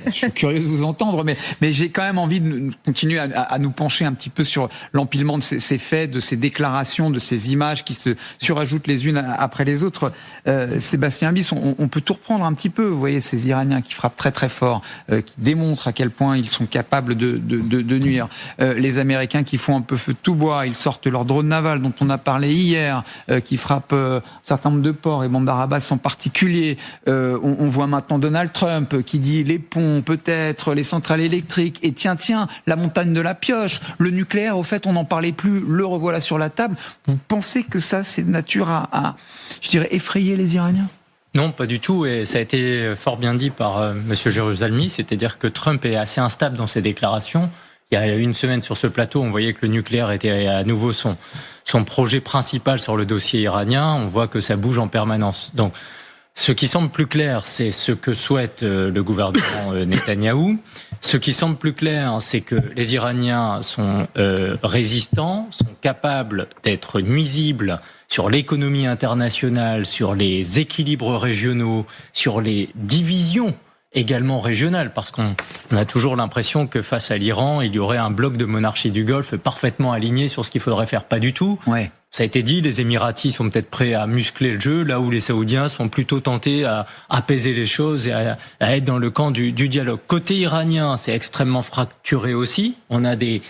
Je suis curieux de vous entendre, mais j'ai quand même envie de continuer à nous pencher un petit peu sur l'empilement de ces faits, de ces déclarations, de ces images qui se surajoutent les unes après les autres. Sébastien Bis, on peut tout reprendre un petit peu. Vous voyez ces Iraniens qui frappent très très fort, qui démontrent à quel point ils sont capables de nuire. Les Américains qui font un peu feu de tout bois, ils sortent leur drone naval dont on a parlé hier, qui frappe un certain nombre de ports et Bandar Abbas en particulier. On voit maintenant Donald Trump qui dit les ponts, peut-être, les centrales électriques, et tiens, la montagne de la pioche, le nucléaire, au fait, on n'en parlait plus, le revoilà sur la table. Vous pensez que ça, c'est de nature à je dirais, effrayer les Iraniens ? Non, pas du tout, et ça a été fort bien dit par Monsieur Jérusalemi, c'est-à-dire que Trump est assez instable dans ses déclarations. Il y a une semaine sur ce plateau, on voyait que le nucléaire était à nouveau son projet principal sur le dossier iranien. On voit que ça bouge en permanence. Donc, ce qui semble plus clair, c'est ce que souhaite le gouvernement Netanyahou. Ce qui semble plus clair, c'est que les Iraniens sont résistants, sont capables d'être nuisibles sur l'économie internationale, sur les équilibres régionaux, sur les divisions également régionales, parce qu'on a toujours l'impression que face à l'Iran, il y aurait un bloc de monarchie du Golfe parfaitement aligné sur ce qu'il faudrait faire. Pas du tout. Ouais. Ça a été dit, les Émiratis sont peut-être prêts à muscler le jeu, là où les Saoudiens sont plutôt tentés à apaiser les choses et à être dans le camp du dialogue. Côté iranien, c'est extrêmement fracturé aussi. On a des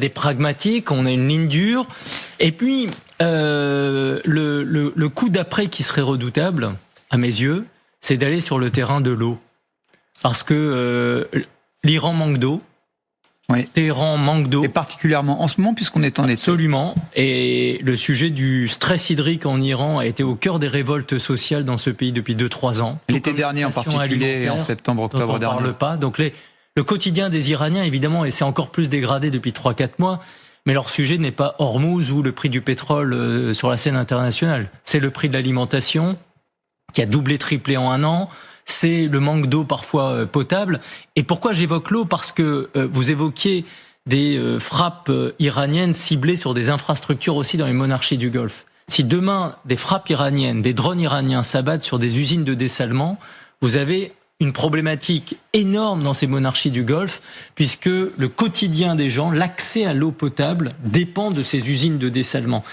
pragmatiques, on a une ligne dure. Et puis, le coup d'après qui serait redoutable, à mes yeux, c'est d'aller sur le terrain de l'eau. Parce que l'Iran manque d'eau, oui. Téhéran manque d'eau. Et particulièrement en ce moment, puisqu'on est en été. Absolument. Et le sujet du stress hydrique en Iran a été au cœur des révoltes sociales dans ce pays depuis 2-3 ans. L'été dernier en particulier, en septembre, octobre dernier. On ne parle pas. Donc le quotidien des Iraniens, évidemment, et c'est encore plus dégradé depuis 3-4 mois, mais leur sujet n'est pas Hormuz ou le prix du pétrole sur la scène internationale. C'est le prix de l'alimentation qui a doublé, triplé en un an. C'est le manque d'eau parfois potable. Et pourquoi j'évoque l'eau ? Parce que vous évoquiez des frappes iraniennes ciblées sur des infrastructures aussi dans les monarchies du Golfe. Si demain, des frappes iraniennes, des drones iraniens s'abattent sur des usines de dessalement, vous avez une problématique énorme dans ces monarchies du Golfe, puisque le quotidien des gens, l'accès à l'eau potable, dépend de ces usines de dessalement.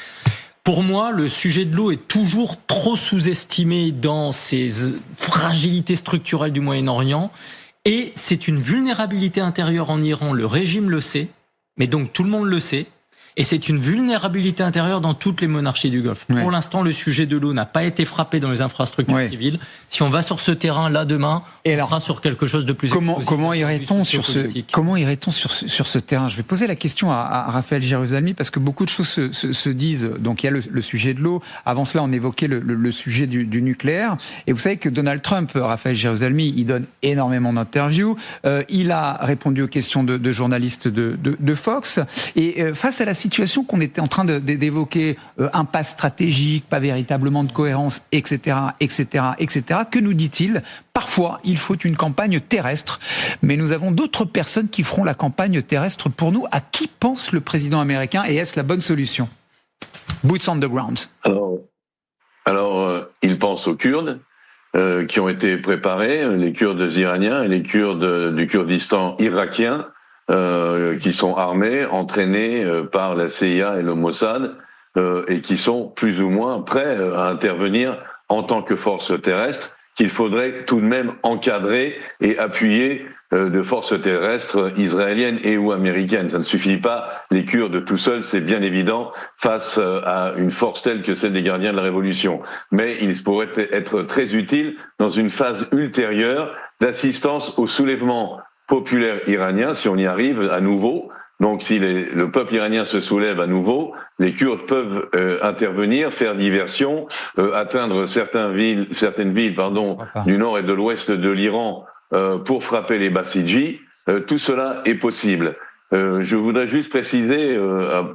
Pour moi, le sujet de l'eau est toujours trop sous-estimé dans ces fragilités structurelles du Moyen-Orient, et c'est une vulnérabilité intérieure en Iran. Le régime le sait, mais donc tout le monde le sait, Et c'est une vulnérabilité intérieure dans toutes les monarchies du Golfe. Ouais. Pour l'instant, le sujet de l'eau n'a pas été frappé dans les infrastructures civiles. Si on va sur ce terrain-là demain, on sera sur quelque chose de plus explosif. Comment irait-on sur ce terrain? Je vais poser la question à Raphaël Jérusalemi, parce que beaucoup de choses se disent. Donc il y a le sujet de l'eau. Avant cela, on évoquait le sujet du nucléaire. Et vous savez que Donald Trump, Raphaël Jérusalemi, il donne énormément d'interviews. Il a répondu aux questions de journalistes de Fox. Et face à la situation qu'on était en train d'évoquer, impasse stratégique, pas véritablement de cohérence, etc., que nous dit-il? Parfois, il faut une campagne terrestre, mais nous avons d'autres personnes qui feront la campagne terrestre pour nous. À qui pense le président américain, et est-ce la bonne solution? Boots on the ground. Alors, il pense aux Kurdes qui ont été préparés, les Kurdes iraniens et les Kurdes du Kurdistan irakien, qui sont armés, entraînés par la CIA et le Mossad, et qui sont plus ou moins prêts à intervenir en tant que force terrestre, qu'il faudrait tout de même encadrer et appuyer de forces terrestres israéliennes et ou américaines. Ça ne suffit pas, les Kurdes tout seuls, c'est bien évident, face à une force telle que celle des gardiens de la Révolution. Mais il pourrait être très utile dans une phase ultérieure d'assistance au soulèvement populaire iranien, si on y arrive à nouveau. Donc si le peuple iranien se soulève à nouveau, les Kurdes peuvent intervenir, faire diversion, atteindre certaines villes du nord et de l'ouest de l'Iran pour frapper les Bassidji. Tout cela est possible. Je voudrais juste préciser,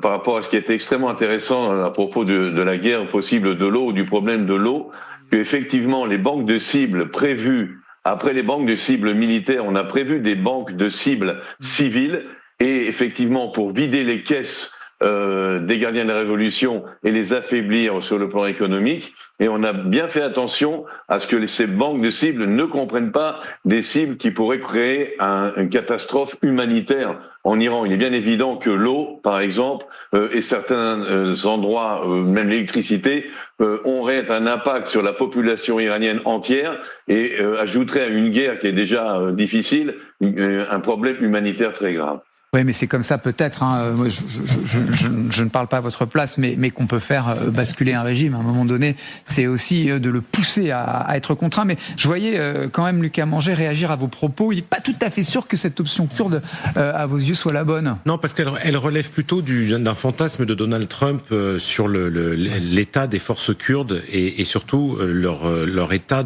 par rapport à ce qui était extrêmement intéressant à propos de la guerre possible de l'eau, du problème de l'eau, qu'effectivement les banques de cibles prévues, après les banques de cibles militaires, on a prévu des banques de cibles civiles. Et effectivement, pour vider les caisses des gardiens de la Révolution et les affaiblir sur le plan économique, et on a bien fait attention à ce que ces banques de cibles ne comprennent pas des cibles qui pourraient créer une catastrophe humanitaire en Iran. Il est bien évident que l'eau, par exemple, et certains endroits, même l'électricité, auraient un impact sur la population iranienne entière et ajouteraient à une guerre qui est déjà difficile un problème humanitaire très grave. Oui, mais c'est comme ça peut-être. Moi, je ne parle pas à votre place, mais qu'on peut faire basculer un régime à un moment donné. C'est aussi de le pousser à être contraint. Mais je voyais quand même Lucas Manger réagir à vos propos. Il n'est pas tout à fait sûr que cette option kurde, à vos yeux, soit la bonne. Non, parce qu'elle relève plutôt d'un fantasme de Donald Trump sur l'état des forces kurdes et surtout leur état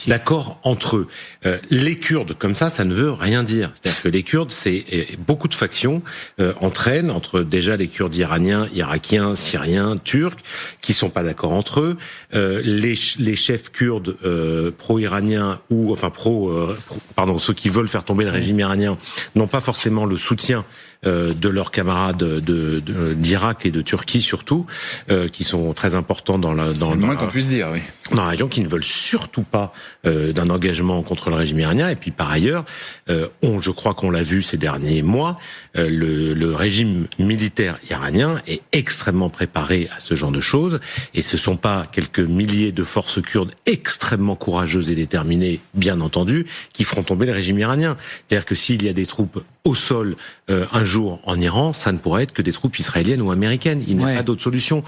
d'accord entre eux. Les Kurdes, comme ça ne veut rien dire. C'est-à-dire que les Kurdes, c'est beaucoup de factions entraînent entre déjà les Kurdes iraniens, irakiens, syriens, turcs, qui sont pas d'accord entre eux. Les chefs kurdes pro-iraniens ou ceux qui veulent faire tomber le régime iranien n'ont pas forcément le soutien de leurs camarades d'Irak et de Turquie surtout, qui sont très importants dans la qu'on puisse dire, oui. Dans la région, qui ne veulent surtout pas d'un engagement contre le régime iranien. Et puis par ailleurs, je crois qu'on l'a vu ces derniers mois, le régime militaire iranien est extrêmement préparé à ce genre de choses. Et ce sont pas quelques milliers de forces kurdes extrêmement courageuses et déterminées, bien entendu, qui feront tomber le régime iranien. C'est-à-dire que s'il y a des troupes au sol un jour en Iran, ça ne pourrait être que des troupes israéliennes ou américaines. Il n'y a pas d'autre solution.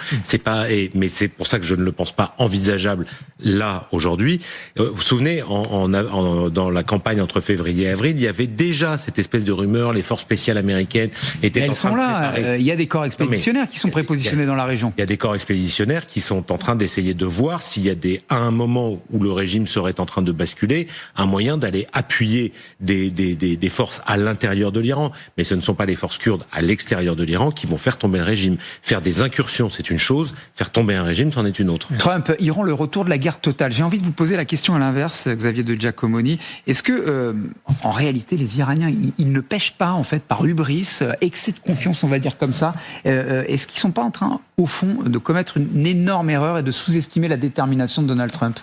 Mais c'est pour ça que je ne le pense pas envisageable là aujourd'hui. Vous vous souvenez, dans la campagne entre février et avril, il y avait déjà cette espèce de rumeur, les forces spéciales américaines étaient en train de préparer. Il y a des corps expéditionnaires qui sont prépositionnés dans la région. Il y a des corps expéditionnaires qui sont en train d'essayer de voir s'il y a à un moment où le régime serait en train de basculer, un moyen d'aller appuyer des forces à l'intérieur de l'Iran. Mais ce ne sont pas les forces kurdes à l'extérieur de l'Iran qui vont faire tomber le régime. Faire des incursions, c'est une chose. Faire tomber un régime, c'en est une autre. Trump, Iran, le retour de la guerre totale. J'ai envie de vous poser la question à l'inverse, Xavier de Giacomoni. Est-ce que, en réalité, les Iraniens, ils ne pêchent pas, en fait, par hubris, excès de confiance, on va dire comme ça. Est-ce qu'ils ne sont pas en train, au fond, de commettre une énorme erreur et de sous-estimer la détermination de Donald Trump ?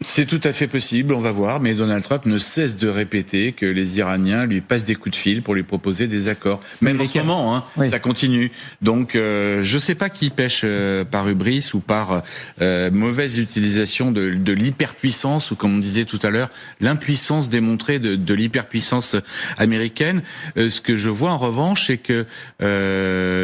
C'est tout à fait possible, on va voir, mais Donald Trump ne cesse de répéter que les Iraniens lui passent des coups de fil pour lui proposer des accords. Même en ce moment, ça continue. Donc, je ne sais pas qui pêche par hubris ou par mauvaise utilisation de l'hyperpuissance, ou comme on disait tout à l'heure, l'impuissance démontrée de l'hyperpuissance américaine. Ce que je vois en revanche, c'est que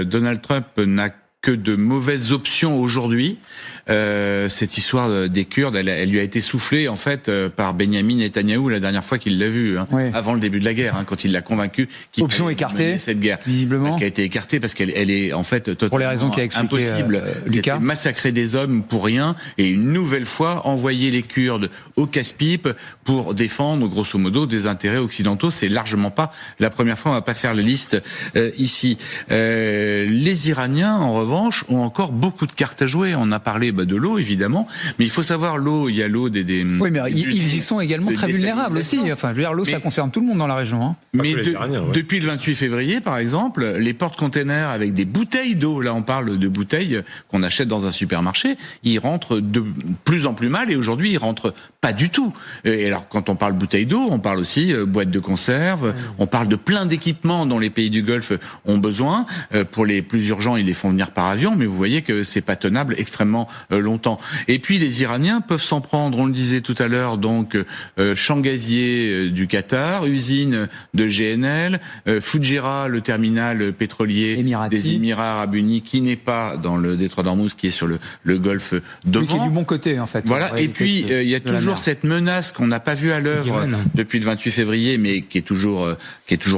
Donald Trump n'a que de mauvaises options aujourd'hui. Cette histoire des Kurdes, elle lui a été soufflée en fait par Benyamin Netanyahou la dernière fois qu'il l'a vu, avant le début de la guerre, quand il l'a convaincu qu'il option écartée, cette guerre, visiblement, qui a été écartée parce qu'elle est en fait totalement pour les raisons qu'a expliqué impossible. Lucas. Massacrer des hommes pour rien et une nouvelle fois envoyer les Kurdes au casse-pipe pour défendre grosso modo des intérêts occidentaux. C'est largement pas la première fois. On va pas faire la liste ici. Les Iraniens, en revanche, ont encore beaucoup de cartes à jouer. On a parlé de l'eau, évidemment, mais il faut savoir l'eau. Il y a l'eau des oui, mais ils y sont également très vulnérables aussi. Enfin, je veux dire, l'eau, ça concerne tout le monde dans la région. Mais depuis le 28 février, par exemple, les porte-containers avec des bouteilles d'eau, là on parle de bouteilles qu'on achète dans un supermarché, ils rentrent de plus en plus mal et aujourd'hui ils rentrent pas du tout. Et alors quand on parle bouteilles d'eau, on parle aussi boîtes de conserve, on parle de plein d'équipements dont les pays du Golfe ont besoin. Pour les plus urgents, ils les font venir par avion, mais vous voyez que c'est pas tenable extrêmement longtemps. Et puis les Iraniens peuvent s'en prendre, on le disait tout à l'heure, donc champ gazier du Qatar, usine de GNL, Fujairah, le terminal pétrolier des Émirats Arabes Unis, qui n'est pas dans le détroit d'Ormuz, qui est sur le golfe d'Oman. Qui est du bon côté en fait. Voilà. Et puis il y a toujours cette menace qu'on n'a pas vue à l'œuvre depuis le 28 février, mais qui est toujours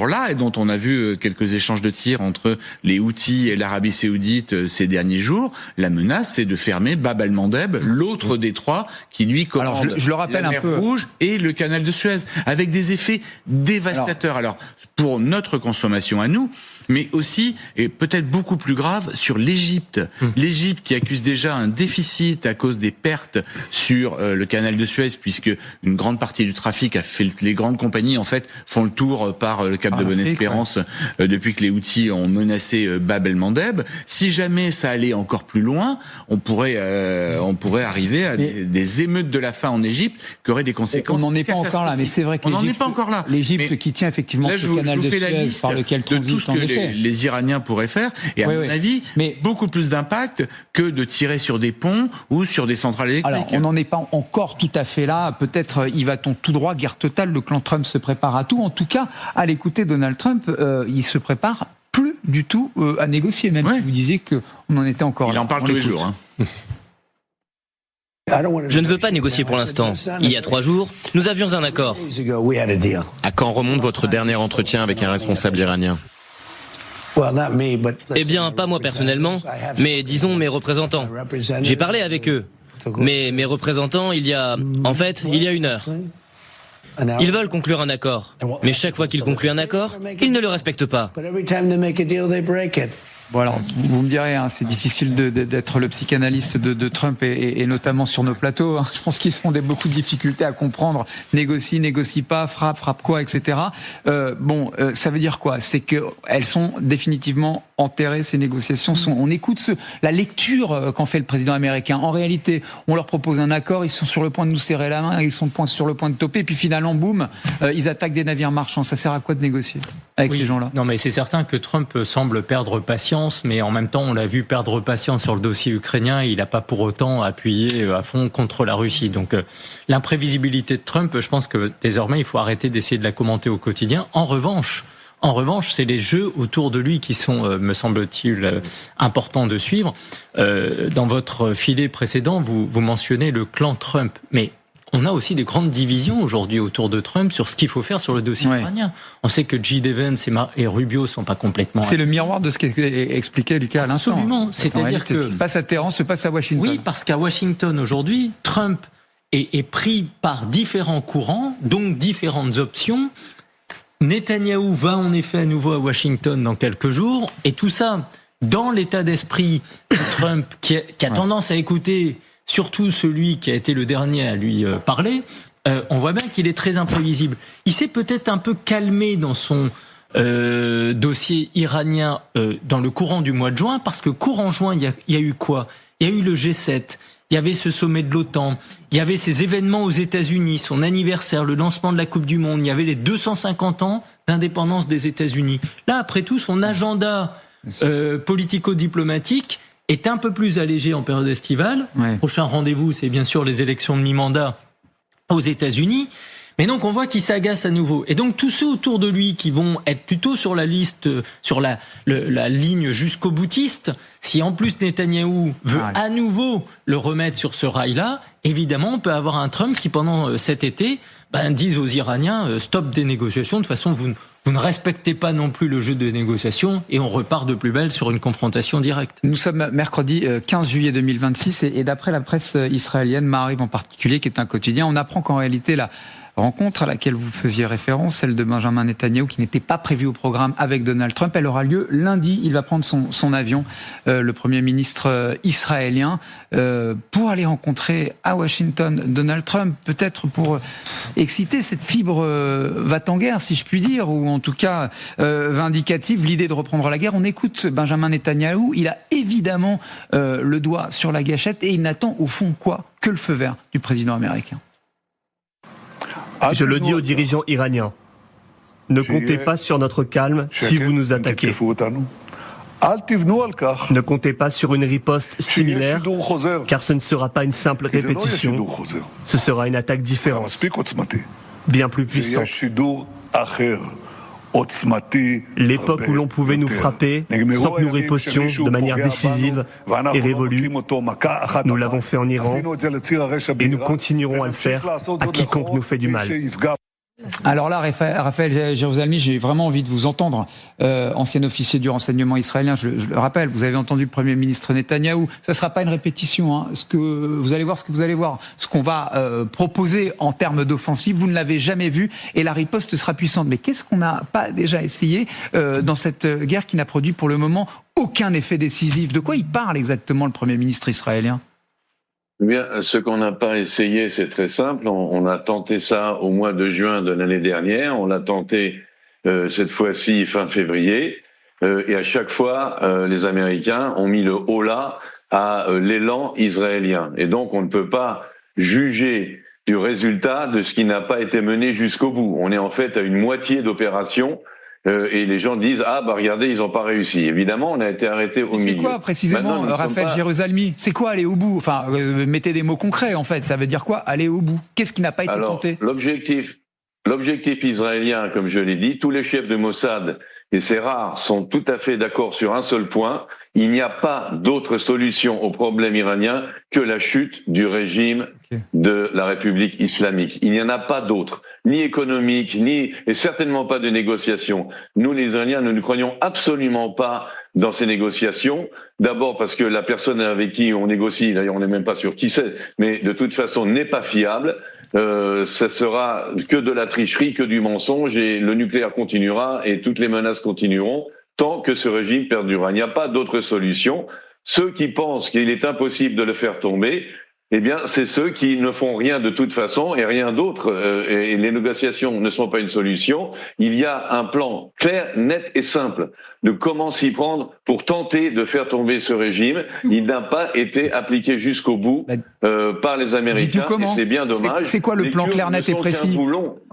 là et dont on a vu quelques échanges de tirs entre les Houthis et l'Arabie Saoudite ces derniers jours. La menace, c'est de fermer Bab el-Mandeb, l'autre détroit qui lui commande je le rappelle la mer Rouge et le canal de Suez, avec des effets dévastateurs. Alors pour notre consommation à nous, mais aussi, et peut-être beaucoup plus grave, sur l'Égypte. L'Égypte qui accuse déjà un déficit à cause des pertes sur le canal de Suez, puisque une grande partie du trafic a fait, les grandes compagnies en fait font le tour par le Cap de Bonne-Espérance depuis que les Houthis ont menacé Bab el-Mandeb. Si jamais ça allait encore plus loin, on pourrait arriver à des émeutes de la faim en Égypte qui auraient des conséquences. On n'en est pas encore là, mais c'est vrai que l'Égypte qui tient effectivement ce canal de Suez par lequel transite en effet. Les Iraniens pourraient faire, et à mon avis, beaucoup plus d'impact que de tirer sur des ponts ou sur des centrales électriques. Alors, on n'en est pas encore tout à fait là. Peut-être y va-t-on tout droit, guerre totale, le clan Trump se prépare à tout. En tout cas, à l'écouter Donald Trump, il se prépare plus du tout à négocier, même si vous disiez qu'on en était encore là. Il en parle tous les jours. Je ne veux pas négocier pour l'instant. Il y a 3 jours, nous avions un accord. À quand remonte votre dernier entretien avec un responsable iranien ? Eh bien, pas moi personnellement, mais disons mes représentants. J'ai parlé avec eux, mais mes représentants, il y a 1 heure. Ils veulent conclure un accord, mais chaque fois qu'ils concluent un accord, ils ne le respectent pas. Bon alors, vous me direz, c'est difficile d'être le psychanalyste de Trump et notamment sur nos plateaux. Je pense qu'ils ont beaucoup de difficultés à comprendre. Négocie pas, frappe quoi, etc. Ça veut dire quoi ? C'est qu'elles sont définitivement enterrées, ces négociations. On écoute la lecture qu'en fait le président américain. En réalité, on leur propose un accord, ils sont sur le point de nous serrer la main, ils sont sur le point de toper, puis finalement, boum, ils attaquent des navires marchands. Ça sert à quoi de négocier avec ces gens-là ? Non, mais c'est certain que Trump semble perdre patience. Mais en même temps, on l'a vu perdre patience sur le dossier ukrainien. Il n'a pas pour autant appuyé à fond contre la Russie. Donc, l'imprévisibilité de Trump, je pense que désormais, il faut arrêter d'essayer de la commenter au quotidien. En revanche, c'est les jeux autour de lui qui sont, me semble-t-il, importants de suivre. Dans votre filet précédent, vous mentionnez le clan Trump. Mais on a aussi des grandes divisions aujourd'hui autour de Trump sur ce qu'il faut faire sur le dossier iranien. On sait que J. Evans et Rubio sont pas complètement... C'est le miroir de ce qu'expliquait Lucas à l'instant. Absolument. C'est-à-dire que... Ce qui se passe à Téhéran se passe à Washington. Oui, parce qu'à Washington aujourd'hui, Trump est pris par différents courants, donc différentes options. Netanyahou va en effet à nouveau à Washington dans quelques jours, et tout ça dans l'état d'esprit de Trump qui a tendance à écouter... surtout celui qui a été le dernier à lui parler, on voit bien qu'il est très imprévisible. Il s'est peut-être un peu calmé dans son dossier iranien dans le courant du mois de juin, parce que courant juin, il y a eu quoi ? Il y a eu le G7, il y avait ce sommet de l'OTAN, il y avait ces événements aux États-Unis, son anniversaire, le lancement de la Coupe du Monde, il y avait les 250 ans d'indépendance des États-Unis. Là, après tout, son agenda politico-diplomatique est un peu plus allégé en période estivale. Ouais. Prochain rendez-vous, c'est bien sûr les élections de mi-mandat aux États-Unis. Mais donc on voit qu'il s'agace à nouveau. Et donc tous ceux autour de lui qui vont être plutôt sur la liste, sur la ligne jusqu'au boutiste, si en plus Netanyahou veut à nouveau le remettre sur ce rail-là, évidemment on peut avoir un Trump qui pendant cet été dise aux Iraniens stop des négociations, de toute façon vous ne respectez pas non plus le jeu des négociations et on repart de plus belle sur une confrontation directe. Nous sommes mercredi 15 juillet 2026 et d'après la presse israélienne, Maariv en particulier, qui est un quotidien, on apprend qu'en réalité la rencontre à laquelle vous faisiez référence, celle de Benjamin Netanyahou, qui n'était pas prévue au programme avec Donald Trump, elle aura lieu lundi. Il va prendre son avion, le Premier ministre israélien, pour aller rencontrer à Washington Donald Trump, peut-être pour exciter cette fibre va-t-en-guerre, si je puis dire, ou en tout cas vindicative, l'idée de reprendre la guerre. On écoute Benjamin Netanyahou, il a évidemment le doigt sur la gâchette et il n'attend au fond quoi ? Que le feu vert du président américain. Je le dis aux dirigeants iraniens, ne comptez pas sur notre calme si vous nous attaquez. Ne comptez pas sur une riposte similaire, car ce ne sera pas une simple répétition, ce sera une attaque différente, bien plus puissante. L'époque où l'on pouvait nous frapper sans que nous ripostions de manière décisive est révolue. Nous l'avons fait en Iran et nous continuerons à le faire à quiconque nous fait du mal. Alors là, Raphaël Jérusalemi, j'ai vraiment envie de vous entendre, ancien officier du renseignement israélien, je le rappelle, vous avez entendu le Premier ministre Netanyahou, ça ne sera pas une répétition, hein. Vous allez voir ce qu'on va proposer en termes d'offensive, vous ne l'avez jamais vu, et la riposte sera puissante. Mais qu'est-ce qu'on n'a pas déjà essayé dans cette guerre qui n'a produit pour le moment aucun effet décisif ? De quoi il parle exactement le Premier ministre israélien ? Eh bien, ce qu'on n'a pas essayé, c'est très simple. On a tenté ça au mois de juin de l'année dernière. On l'a tenté cette fois-ci fin février. Et à chaque fois, les Américains ont mis le holà à l'élan israélien. Et donc, on ne peut pas juger du résultat de ce qui n'a pas été mené jusqu'au bout. On est en fait à une moitié d'opération. Et les gens disent regardez, ils n'ont pas réussi. Évidemment, on a été arrêté au milieu. C'est quoi précisément, Raphaël Jérusalemi ? C'est quoi aller au bout ? Enfin, mettez des mots concrets en fait. Ça veut dire quoi aller au bout ? Qu'est-ce qui n'a pas été tenté ? L'objectif israélien, comme je l'ai dit, tous les chefs de Mossad, et c'est rare, sont tout à fait d'accord sur un seul point. Il n'y a pas d'autre solution au problème iranien que la chute du régime de la République islamique. Il n'y en a pas d'autre, ni économique, et certainement pas de négociation. Nous, les Iraniens, nous ne croyons absolument pas dans ces négociations. D'abord parce que la personne avec qui on négocie, d'ailleurs on n'est même pas sûr qui c'est, mais de toute façon n'est pas fiable. Ça sera que de la tricherie, que du mensonge, et le nucléaire continuera et toutes les menaces continueront tant que ce régime perdurera. Il n'y a pas d'autre solution. Ceux qui pensent qu'il est impossible de le faire tomber, eh bien, c'est ceux qui ne font rien de toute façon et rien d'autre. Et les négociations ne sont pas une solution. Il y a un plan clair, net et simple de comment s'y prendre pour tenter de faire tomber ce régime. Il n'a pas été appliqué jusqu'au bout par les Américains. Et c'est bien dommage. C'est quoi le plan clair, net et précis ?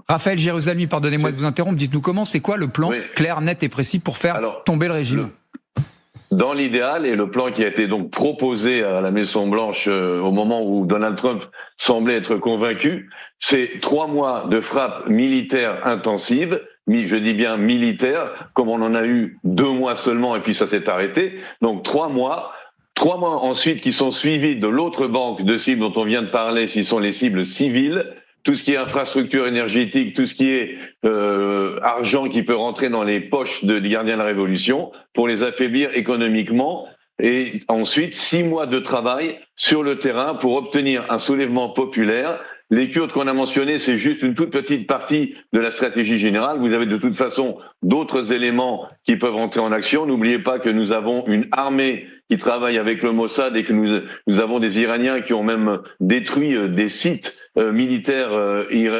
Raphaël Jérusalemi, pardonnez-moi de vous interrompre. Dites-nous comment. C'est quoi le plan clair, net et précis pour faire tomber le régime ? Dans l'idéal, et le plan qui a été donc proposé à la Maison-Blanche au moment où Donald Trump semblait être convaincu, c'est 3 mois de frappe militaire intensive, je dis bien militaire, comme on en a eu 2 mois seulement et puis ça s'est arrêté. Donc 3 mois ensuite qui sont suivis de l'autre banque de cibles dont on vient de parler, ce sont les cibles civiles. Tout ce qui est infrastructure énergétique, tout ce qui est argent qui peut rentrer dans les poches des gardiens de la Révolution pour les affaiblir économiquement. Et ensuite, 6 mois de travail sur le terrain pour obtenir un soulèvement populaire. Les Kurdes qu'on a mentionnés, c'est juste une toute petite partie de la stratégie générale. Vous avez de toute façon d'autres éléments qui peuvent entrer en action. N'oubliez pas que nous avons une armée qui travaille avec le Mossad et que nous avons des Iraniens qui ont même détruit des sites militaires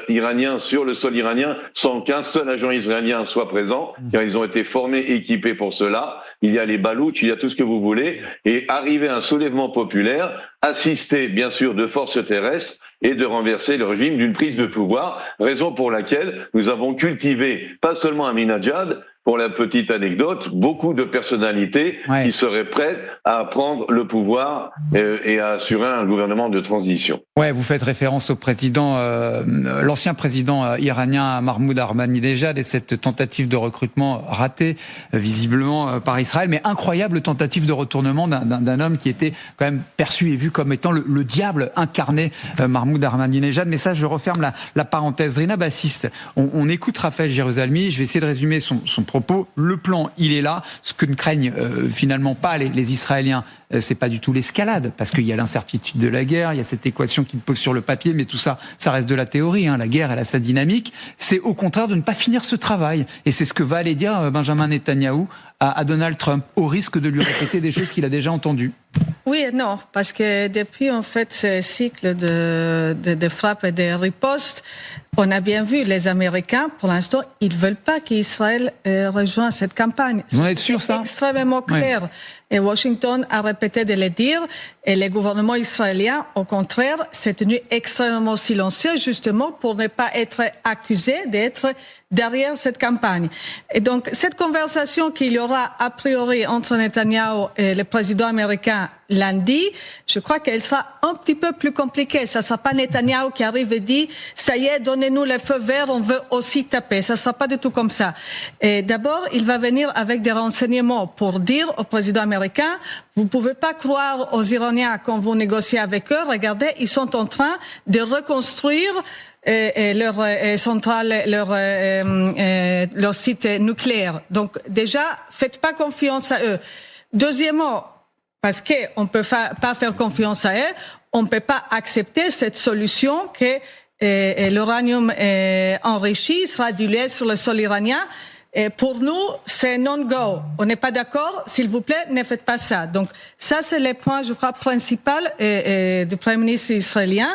iraniens sur le sol iranien sans qu'un seul agent israélien soit présent, car ils ont été formés, équipés pour cela. Il y a les Baloutches, il y a tout ce que vous voulez, et arriver à un soulèvement populaire, assisté bien sûr de forces terrestres, et de renverser le régime d'une prise de pouvoir, raison pour laquelle nous avons cultivé, pas seulement Ahmadinejad, pour la petite anecdote, beaucoup de personnalités qui seraient prêtes à prendre le pouvoir et à assurer un gouvernement de transition. Ouais, vous faites référence au président, l'ancien président iranien Mahmoud Ahmadinejad et cette tentative de recrutement ratée visiblement par Israël, mais incroyable tentative de retournement d'un homme qui était quand même perçu et vu comme étant le diable incarné, Mahmoud Ahmadinejad. Mais ça, je referme la parenthèse. Rina Bassiste, on écoute Raphaël Jérusalemi, je vais essayer de résumer son propos. Le plan, il est là. Ce que ne craignent finalement pas les Israéliens, c'est pas du tout l'escalade, parce qu'il y a l'incertitude de la guerre, il y a cette équation qui pose sur le papier, mais tout ça, ça reste de la théorie. La guerre, elle a sa dynamique. C'est au contraire de ne pas finir ce travail. Et c'est ce que va aller dire Benjamin Netanyahou à Donald Trump, au risque de lui répéter des choses qu'il a déjà entendues. Oui et non, parce que depuis en fait ce cycle de frappe et de riposte, on a bien vu les Américains, pour l'instant, ils veulent pas qu'Israël rejoigne cette campagne. Vous en êtes sûr, ça ? C'est extrêmement clair. Ouais. Et Washington a répété de le dire, et le gouvernement israélien, au contraire, s'est tenu extrêmement silencieux, justement pour ne pas être accusé d'être derrière cette campagne. Et donc, cette conversation qu'il y aura a priori entre Netanyahou et le président américain lundi, je crois qu'elle sera un petit peu plus compliquée. Ça sera pas Netanyahou qui arrive et dit « ça y est, donnez-nous le feu vert, on veut aussi taper ». Ça sera pas du tout comme ça. Et d'abord, il va venir avec des renseignements pour dire au président américain « vous pouvez pas croire aux Iraniens quand vous négociez avec eux, regardez, ils sont en train de reconstruire leur centrale, leur site nucléaire. Donc déjà, faites pas confiance à eux. Deuxièmement, parce qu'on peut pas faire confiance à eux, on peut pas accepter cette solution que l'uranium enrichi sera dilué sur le sol iranien. Et pour nous, c'est non-go. On n'est pas d'accord. S'il vous plaît, ne faites pas ça. Donc ça, c'est le point, je crois, principal du Premier ministre israélien.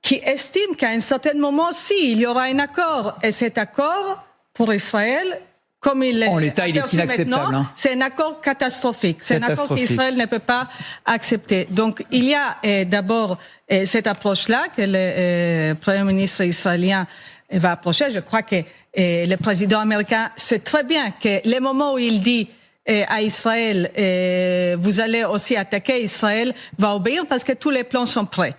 Qui estime qu'à un certain moment, il y aura un accord. Et cet accord, pour Israël, comme il est en l'état, il est inacceptable. C'est un accord catastrophique. C'est un accord qu'Israël ne peut pas accepter. Donc, il y a d'abord cette approche-là que le Premier ministre israélien va approcher. Je crois que le président américain sait très bien que le moment où il dit à Israël, vous allez aussi attaquer, Israël va obéir parce que tous les plans sont prêts.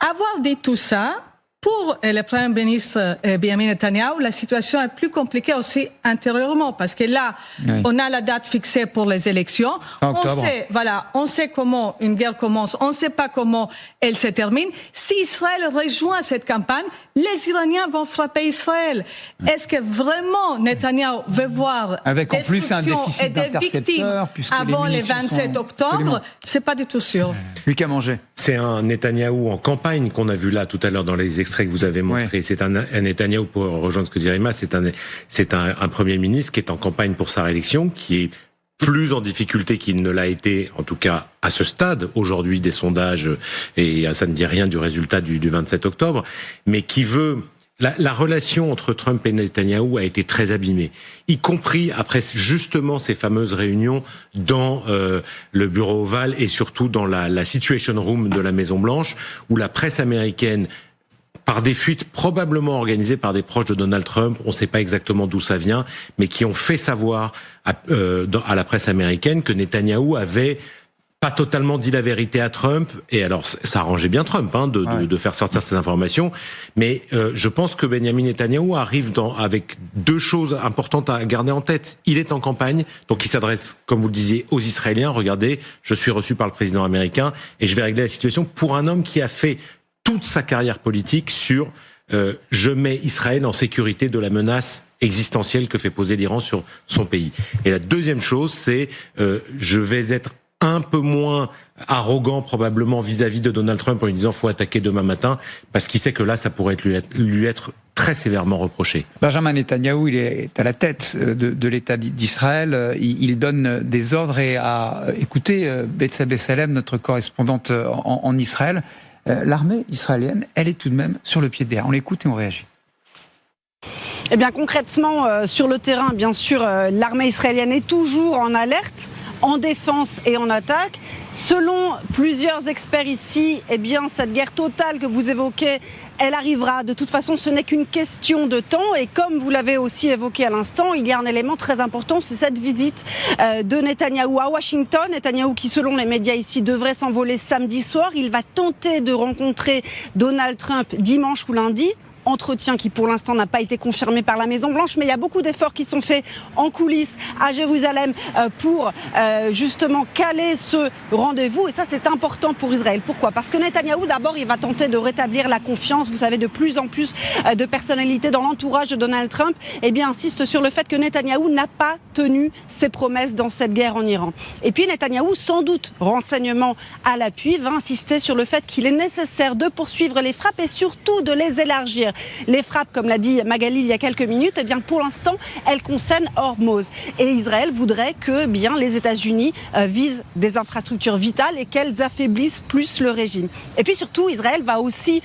Avoir dit tout ça, pour le Premier ministre Benjamin Netanyahou, la situation est plus compliquée aussi intérieurement, parce que là, on a la date fixée pour les élections. On sait comment une guerre commence, on ne sait pas comment elle se termine. Si Israël rejoint cette campagne, les Iraniens vont frapper Israël. Est-ce que vraiment Netanyahou veut voir avec en plus un déficit d'intercepteurs avant le 27 octobre? C'est pas du tout sûr. Lucas Manger. C'est un Netanyahou en campagne qu'on a vu là tout à l'heure dans les extraits que vous avez montrés. C'est un Netanyahou, pour rejoindre ce que dit Rima, c'est un Premier ministre qui est en campagne pour sa réélection, qui est plus en difficulté qu'il ne l'a été, en tout cas à ce stade, aujourd'hui des sondages, et ça ne dit rien du résultat du 27 octobre, mais qui veut... La relation entre Trump et Netanyahou a été très abîmée, y compris après justement ces fameuses réunions dans le bureau ovale et surtout dans la Situation Room de la Maison-Blanche, où la presse américaine, par des fuites probablement organisées par des proches de Donald Trump, on ne sait pas exactement d'où ça vient, mais qui ont fait savoir à la presse américaine que Netanyahou avait pas totalement dit la vérité à Trump, et alors ça arrangeait bien Trump de faire sortir ces informations, mais je pense que Benjamin Netanyahou arrive avec deux choses importantes à garder en tête. Il est en campagne, donc il s'adresse, comme vous le disiez, aux Israéliens. Regardez, je suis reçu par le président américain et je vais régler la situation, pour un homme qui a fait toute sa carrière politique sur je mets Israël en sécurité de la menace existentielle que fait poser l'Iran sur son pays. Et la deuxième chose, c'est je vais être un peu moins arrogant probablement vis-à-vis de Donald Trump en lui disant faut attaquer demain matin, parce qu'il sait que là ça pourrait lui être très sévèrement reproché. Benjamin Netanyahou, il est à la tête de l'État d'Israël. Il donne des ordres et à écouter Betsa Bessalem, notre correspondante en Israël. L'armée israélienne, elle est tout de même sur le pied de guerre. On l'écoute et on réagit. Eh bien concrètement, sur le terrain, bien sûr, l'armée israélienne est toujours en alerte, en défense et en attaque. Selon plusieurs experts ici, eh bien cette guerre totale que vous évoquez, elle arrivera. De toute façon, ce n'est qu'une question de temps. Et comme vous l'avez aussi évoqué à l'instant, il y a un élément très important, c'est cette visite de Netanyahou à Washington. Netanyahou qui, selon les médias ici, devrait s'envoler samedi soir. Il va tenter de rencontrer Donald Trump dimanche ou lundi. Entretien qui pour l'instant n'a pas été confirmé par la Maison-Blanche, mais il y a beaucoup d'efforts qui sont faits en coulisses à Jérusalem pour justement caler ce rendez-vous, et ça c'est important pour Israël. Pourquoi ? Parce que Netanyahou, d'abord, il va tenter de rétablir la confiance. Vous savez, de plus en plus de personnalités dans l'entourage de Donald Trump insistent sur le fait que Netanyahou n'a pas tenu ses promesses dans cette guerre en Iran. Et puis Netanyahou, sans doute, renseignement à l'appui, va insister sur le fait qu'il est nécessaire de poursuivre les frappes et surtout de les élargir. Les frappes, comme l'a dit Magali il y a quelques minutes, pour l'instant, elles concernent Hormuz. Et Israël voudrait que les États-Unis visent des infrastructures vitales et qu'elles affaiblissent plus le régime. Et puis surtout, Israël va aussi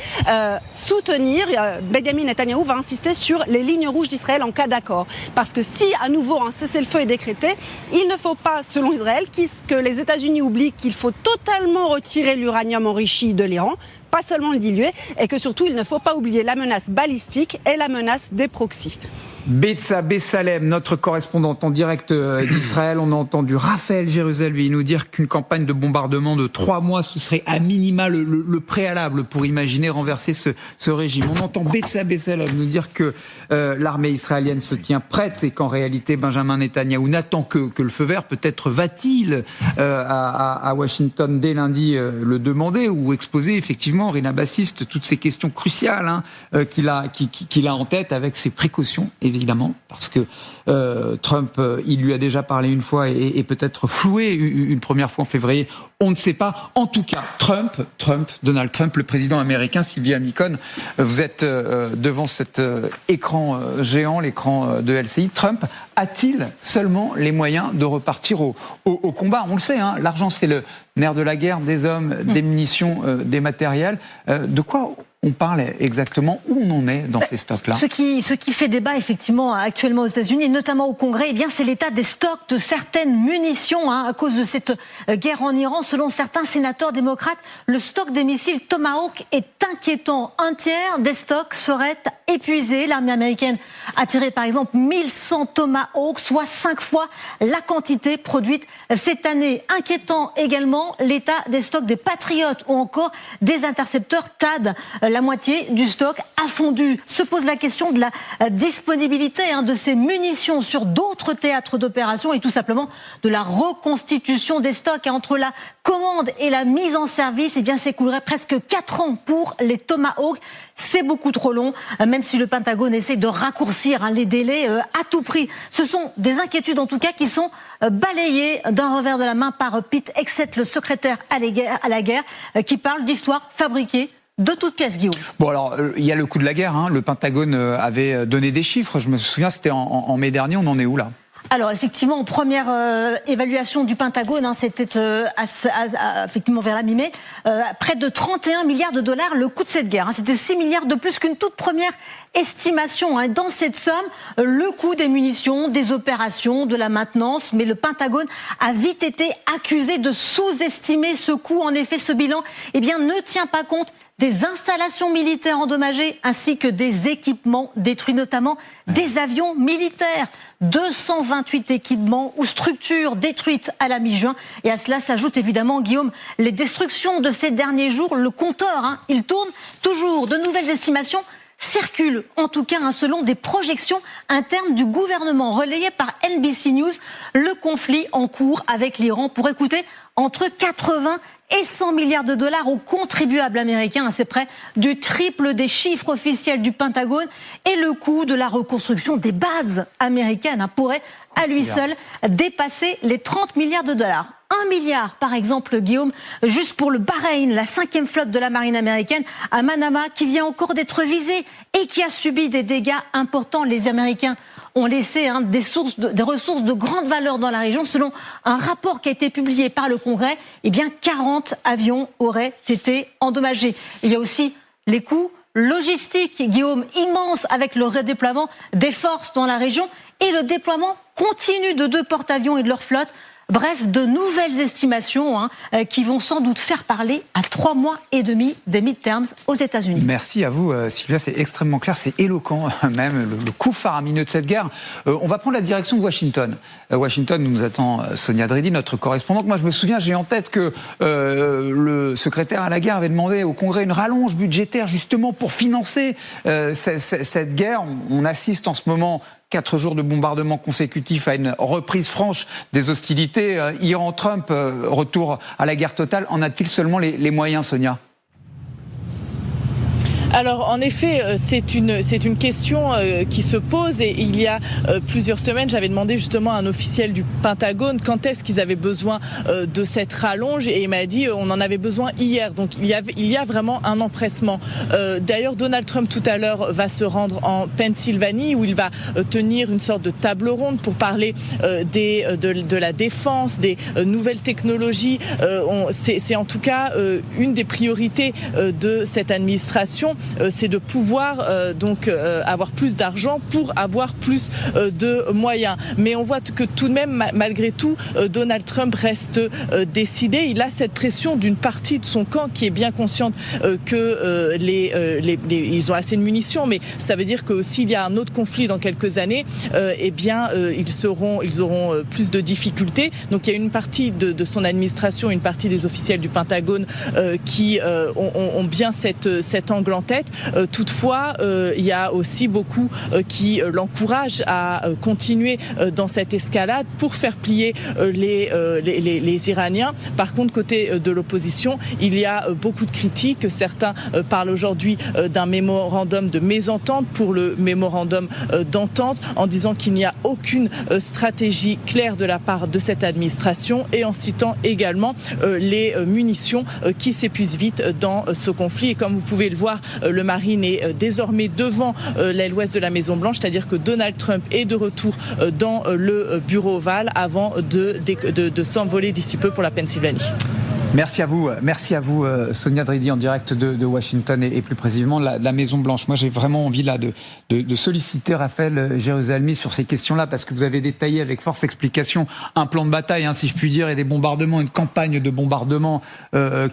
soutenir, Benjamin Netanyahou va insister sur les lignes rouges d'Israël en cas d'accord. Parce que si à nouveau un cessez-le-feu est décrété, il ne faut pas, selon Israël, que les États-Unis oublient qu'il faut totalement retirer l'uranium enrichi de l'Iran, pas seulement le diluer, et que surtout il ne faut pas oublier la menace balistique et la menace des proxys. Betsa Bessalem, notre correspondante en direct d'Israël, on a entendu Raphaël Jérusalem lui nous dire qu'une campagne de bombardement de 3 mois, ce serait à minima le préalable pour imaginer renverser ce régime. On entend Betsa Bessalem nous dire que l'armée israélienne se tient prête et qu'en réalité Benjamin Netanyahou n'attend que le feu vert. Peut-être va-t-il à Washington dès lundi le demander ou exposer effectivement, Rina Bassiste, toutes ces questions cruciales qu'il a en tête avec ses précautions évidemment, parce que Trump, il lui a déjà parlé une fois et peut-être floué une première fois en février. On ne sait pas. En tout cas, Donald Trump, le président américain, Sylvia Micon, vous êtes devant cet écran géant, l'écran de LCI. Trump a-t-il seulement les moyens de repartir au combat ? On le sait, l'argent c'est le nerf de la guerre, des hommes, des munitions, des matériels. De quoi on parle exactement? Où on en est dans ces stocks-là? Ce qui fait débat effectivement actuellement aux États-Unis, et notamment au Congrès, c'est l'état des stocks de certaines munitions à cause de cette guerre en Iran. Selon certains sénateurs démocrates, le stock des missiles Tomahawk est inquiétant. Un tiers des stocks seraient épuisés. L'armée américaine a tiré par exemple 1100 Tomahawk, soit 5 fois la quantité produite cette année. Inquiétant également l'état des stocks des Patriots ou encore des intercepteurs THAAD. La moitié du stock a fondu. Se pose la question de la disponibilité de ces munitions sur d'autres théâtres d'opération et tout simplement de la reconstitution des stocks. Et entre la commande et la mise en service, s'écoulerait presque 4 ans pour les Tomahawk. C'est beaucoup trop long, même si le Pentagone essaie de raccourcir les délais à tout prix. Ce sont des inquiétudes en tout cas qui sont balayées d'un revers de la main par Pete Hegseth, le secrétaire à la guerre, qui parle d'histoire fabriquée de toutes pièces, Guillaume. Bon, alors, il y a le coût de la guerre. Le Pentagone avait donné des chiffres. Je me souviens, c'était en mai dernier. On en est où, là ? Alors, effectivement, en première évaluation du Pentagone, c'était effectivement vers la mi-mai, près de 31 milliards de dollars le coût de cette guerre. C'était 6 milliards de plus qu'une toute première estimation. Dans cette somme, le coût des munitions, des opérations, de la maintenance, mais le Pentagone a vite été accusé de sous-estimer ce coût. En effet, ce bilan ne tient pas compte des installations militaires endommagées ainsi que des équipements détruits, notamment des avions militaires. 228 équipements ou structures détruites à la mi-juin. Et à cela s'ajoute évidemment, Guillaume, les destructions de ces derniers jours. Le compteur, il tourne toujours. De nouvelles estimations circulent, en tout cas selon des projections internes du gouvernement relayées par NBC News. Le conflit en cours avec l'Iran pourrait coûter entre 80 et 100 milliards de dollars aux contribuables américains. C'est près du triple des chiffres officiels du Pentagone. Et le coût de la reconstruction des bases américaines pourrait à lui seul dépasser les 30 milliards de dollars. 1 milliard, par exemple, Guillaume, juste pour le Bahreïn, la 5e flotte de la marine américaine à Manama, qui vient encore d'être visée et qui a subi des dégâts importants. Les Américains ont laissé des ressources de grande valeur dans la région. Selon un rapport qui a été publié par le Congrès, 40 avions auraient été endommagés. Il y a aussi les coûts logistiques, Guillaume, immenses avec le redéploiement des forces dans la région et le déploiement continu de 2 porte-avions et de leur flotte. Bref, de nouvelles estimations qui vont sans doute faire parler à 3 mois et demi des midterms aux États-Unis. Merci à vous, Sylvia. C'est extrêmement clair, c'est éloquent même, le coût faramineux de cette guerre. On va prendre la direction de Washington. Washington, nous attend Sonia Dridi, notre correspondante. Moi, je me souviens, j'ai en tête que le secrétaire à la guerre avait demandé au Congrès une rallonge budgétaire justement pour financer cette guerre. On assiste en ce moment 4 jours de bombardements consécutifs à une reprise franche des hostilités. Iran-Trump, retour à la guerre totale. En a-t-il seulement les moyens, Sonia ? Alors en effet, c'est une question qui se pose et il y a plusieurs semaines, j'avais demandé justement à un officiel du Pentagone quand est-ce qu'ils avaient besoin de cette rallonge et il m'a dit on en avait besoin hier. Donc il y a vraiment un empressement. D'ailleurs, Donald Trump tout à l'heure va se rendre en Pennsylvanie où il va tenir une sorte de table ronde pour parler de la défense, des nouvelles technologies. C'est en tout cas une des priorités de cette administration. C'est de pouvoir avoir plus d'argent pour avoir plus de moyens. Mais on voit que tout de même, malgré tout, Donald Trump reste décidé. Il a cette pression d'une partie de son camp qui est bien consciente que ils ont assez de munitions, mais ça veut dire que s'il y a un autre conflit dans quelques années, ils auront plus de difficultés. Donc il y a une partie de son administration, une partie des officiels du Pentagone qui ont bien cet angle en tête. Toutefois, il y a aussi beaucoup qui l'encouragent à continuer dans cette escalade pour faire plier les Iraniens. Par contre, côté de l'opposition, il y a beaucoup de critiques. Certains parlent aujourd'hui d'un mémorandum de mésentente pour le mémorandum d'entente, en disant qu'il n'y a aucune stratégie claire de la part de cette administration et en citant également les munitions qui s'épuisent vite dans ce conflit. Et comme vous pouvez le voir, le Marine est désormais devant l'aile ouest de la Maison-Blanche, c'est-à-dire que Donald Trump est de retour dans le bureau ovale avant de s'envoler d'ici peu pour la Pennsylvanie. Merci à vous, Sonia Dridi en direct de Washington et plus précisément de la Maison-Blanche. Moi, j'ai vraiment envie là de solliciter Raphaël Jérusalemi sur ces questions-là parce que vous avez détaillé avec force explication un plan de bataille, si je puis dire, et des bombardements, une campagne de bombardements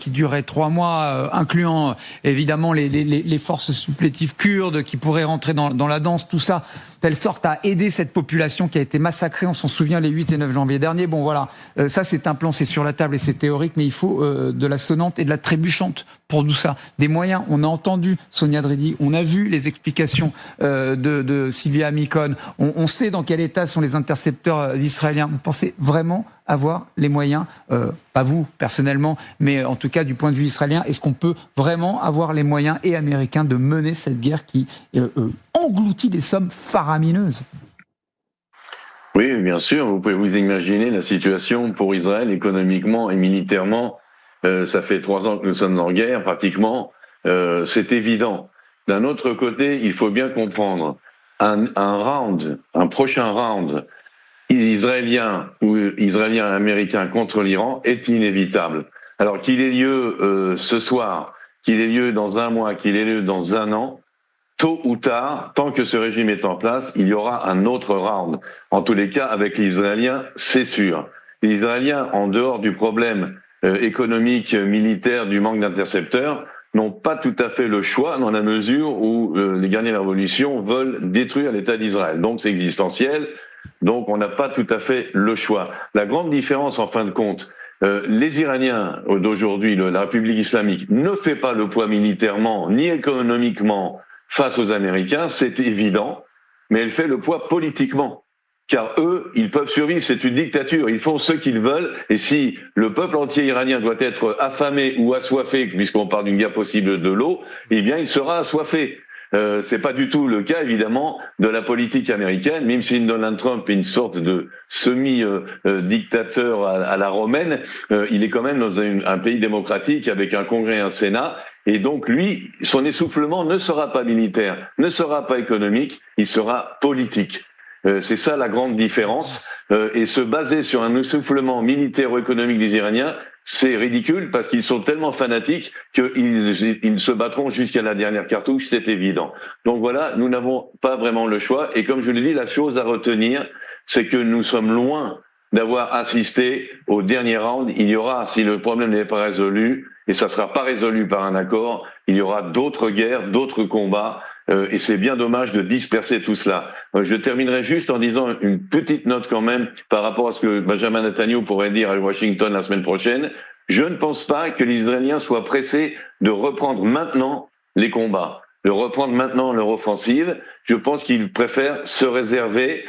qui durait 3 mois, incluant évidemment les forces supplétives kurdes qui pourraient rentrer dans la danse, tout ça, telle sorte à aider cette population qui a été massacrée, on s'en souvient, les 8 et 9 janvier dernier. Bon voilà, ça c'est un plan, c'est sur la table et c'est théorique, mais il faut de la sonnante et de la trébuchante pour tout ça. Des moyens, on a entendu Sonia Dridi, on a vu les explications de Sylvia Hamilton, on sait dans quel état sont les intercepteurs israéliens. Vous pensez vraiment avoir les moyens, pas vous personnellement, mais en tout cas du point de vue israélien, est-ce qu'on peut vraiment avoir les moyens et américains de mener cette guerre qui engloutit des sommes faramineuses ? Oui, bien sûr, vous pouvez vous imaginer la situation pour Israël économiquement et militairement. Ça fait 3 ans que nous sommes en guerre, pratiquement. C'est évident. D'un autre côté, il faut bien comprendre, un prochain round israélien ou israélien-américain contre l'Iran est inévitable. Alors qu'il ait lieu ce soir, qu'il ait lieu dans 1 mois, qu'il ait lieu dans 1 an, tôt ou tard, tant que ce régime est en place, il y aura un autre round. En tous les cas, avec les Israéliens, c'est sûr. Les Israéliens, en dehors du problème économique, militaire, du manque d'intercepteurs, n'ont pas tout à fait le choix dans la mesure où les guerriers de la Révolution veulent détruire l'État d'Israël. Donc c'est existentiel, donc on n'a pas tout à fait le choix. La grande différence, en fin de compte, les Iraniens d'aujourd'hui, la République islamique, ne fait pas le poids militairement ni économiquement face aux Américains, c'est évident, mais elle fait le poids politiquement. Car eux, ils peuvent survivre, c'est une dictature, ils font ce qu'ils veulent, et si le peuple entier iranien doit être affamé ou assoiffé, puisqu'on parle d'une guerre possible de l'eau, eh bien il sera assoiffé. C'est pas du tout le cas, évidemment, de la politique américaine, même si Donald Trump est une sorte de semi-dictateur à la romaine, il est quand même dans un pays démocratique avec un Congrès et un Sénat. Et donc, lui, son essoufflement ne sera pas militaire, ne sera pas économique, il sera politique. C'est ça la grande différence. Et se baser sur un essoufflement militaire ou économique des Iraniens, c'est ridicule parce qu'ils sont tellement fanatiques qu'ils se battront jusqu'à la dernière cartouche, c'est évident. Donc voilà, nous n'avons pas vraiment le choix. Et comme je l'ai dit, la chose à retenir, c'est que nous sommes loin d'avoir assisté au dernier round. Il y aura, si le problème n'est pas résolu, et ça ne sera pas résolu par un accord, il y aura d'autres guerres, d'autres combats, et c'est bien dommage de disperser tout cela. Je terminerai juste en disant une petite note quand même par rapport à ce que Benjamin Netanyahu pourrait dire à Washington la semaine prochaine. Je ne pense pas que les Israéliens soient pressés de reprendre maintenant les combats, de reprendre maintenant leur offensive. Je pense qu'ils préfèrent se réserver,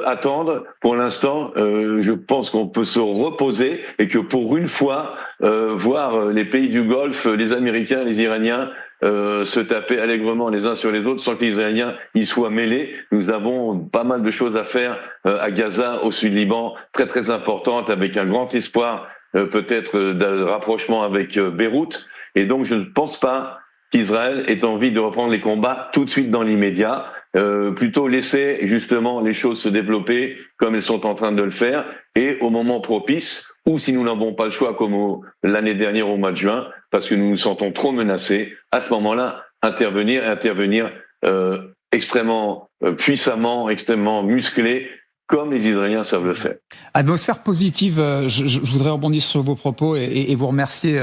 attendre. Pour l'instant, je pense qu'on peut se reposer et que pour une fois, voir les pays du Golfe, les Américains, les Iraniens, se taper allègrement les uns sur les autres sans que les Israéliens y soient mêlés. Nous avons pas mal de choses à faire à Gaza, au sud Liban, très très importantes, avec un grand espoir peut-être de rapprochement avec Beyrouth. Et donc je ne pense pas qu'Israël ait envie de reprendre les combats tout de suite dans l'immédiat. Plutôt laisser justement les choses se développer comme elles sont en train de le faire, et au moment propice, ou si nous n'avons pas le choix comme l'année dernière au mois de juin, parce que nous nous sentons trop menacés, à ce moment-là, intervenir extrêmement puissamment, extrêmement musclé, comme les Israéliens savent le faire. Atmosphère positive, je voudrais rebondir sur vos propos et vous remercier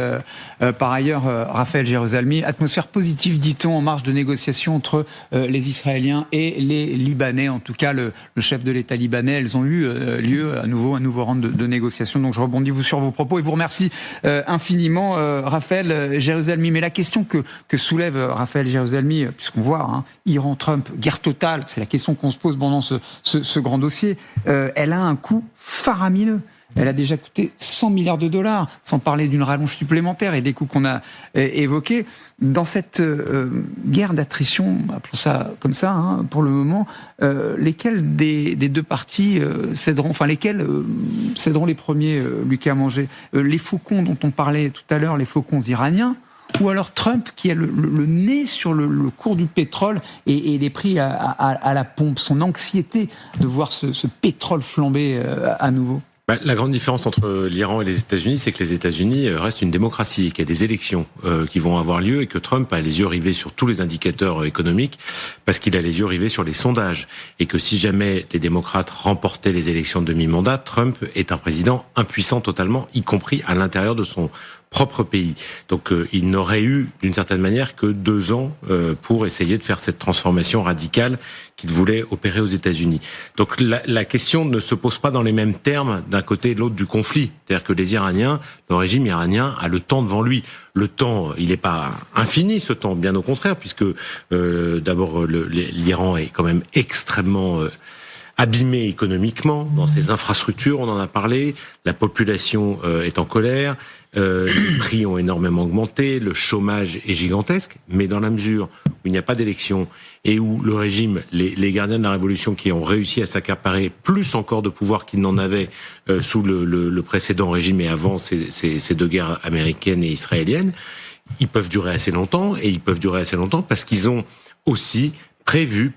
par ailleurs, Raphaël Jérusalemi. Atmosphère positive, dit-on, en marge de négociation entre les Israéliens et les Libanais, en tout cas le chef de l'État libanais. Elles ont eu lieu à nouveau, un nouveau round de négociations. Donc je rebondis sur vos propos et vous remercie infiniment, Raphaël Jérusalemi. Mais la question que soulève Raphaël Jérusalemi, puisqu'on voit Iran-Trump, guerre totale, c'est la question qu'on se pose pendant ce grand dossier. Elle a un coût faramineux. Elle a déjà coûté 100 milliards de dollars, sans parler d'une rallonge supplémentaire et des coûts qu'on a évoqués. Dans cette guerre d'attrition, appelons ça comme ça, pour le moment, lesquels des deux parties céderont, céderont les premiers, Lucas Manger, les faucons dont on parlait tout à l'heure, les faucons iraniens, ou alors Trump qui a le nez sur le cours du pétrole et les prix à la pompe, son anxiété de voir ce pétrole flamber à nouveau? La grande différence entre l'Iran et les États-Unis, c'est que les États-Unis restent une démocratie, qu'il y a des élections qui vont avoir lieu et que Trump a les yeux rivés sur tous les indicateurs économiques parce qu'il a les yeux rivés sur les sondages et que si jamais les démocrates remportaient les élections de demi-mandat, Trump est un président impuissant totalement, y compris à l'intérieur de son propre pays. Donc il n'aurait eu d'une certaine manière que 2 ans pour essayer de faire cette transformation radicale qu'il voulait opérer aux États-Unis. Donc la question ne se pose pas dans les mêmes termes d'un côté et de l'autre du conflit. C'est-à-dire que les Iraniens, le régime iranien a le temps devant lui. Le temps, il n'est pas infini ce temps, bien au contraire, puisque d'abord l'Iran est quand même extrêmement abîmé économiquement dans ses infrastructures, on en a parlé, la population est en colère, les prix ont énormément augmenté, le chômage est gigantesque, mais dans la mesure où il n'y a pas d'élection et où le régime, les gardiens de la révolution qui ont réussi à s'accaparer plus encore de pouvoir qu'ils n'en avaient sous le précédent régime et avant ces 2 guerres américaines et israéliennes, ils peuvent durer assez longtemps, et ils peuvent durer assez longtemps parce qu'ils ont aussi prévu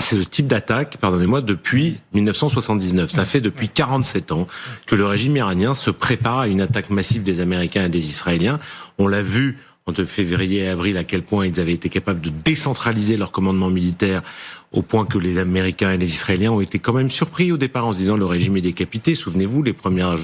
ce type d'attaque, depuis 1979. Ça fait depuis 47 ans que le régime iranien se prépare à une attaque massive des Américains et des Israéliens. On l'a vu entre février et avril à quel point ils avaient été capables de décentraliser leur commandement militaire au point que les Américains et les Israéliens ont été quand même surpris au départ en se disant le régime est décapité. Souvenez-vous, les premières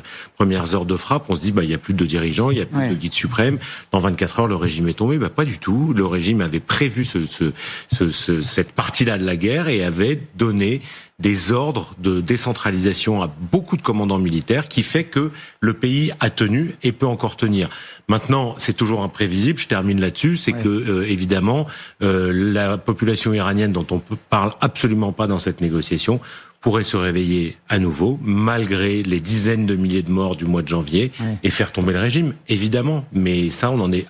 heures de frappe, on se dit il y a plus de dirigeants, il y a plus de guide suprême. Dans 24 heures, le régime est tombé. Pas du tout. Le régime avait prévu cette partie-là de la guerre et avait donné des ordres de décentralisation à beaucoup de commandants militaires qui fait que le pays a tenu et peut encore tenir. Maintenant, c'est toujours imprévisible, je termine là-dessus, c'est que évidemment, la population iranienne dont on parle absolument pas dans cette négociation pourrait se réveiller à nouveau, malgré les dizaines de milliers de morts du mois de janvier, et faire tomber le régime, évidemment. Mais ça, on en est,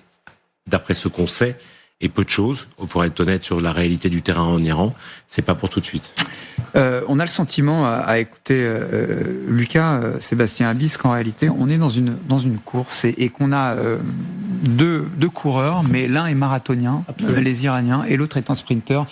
d'après ce qu'on sait, et peu de choses. Pour être honnête sur la réalité du terrain en Iran, c'est pas pour tout de suite. On a le sentiment, à écouter Lucas, Sébastien Abyss, qu'en réalité, on est dans une course et qu'on a deux coureurs, mais l'un est marathonien, les Iraniens, et l'autre est un sprinter,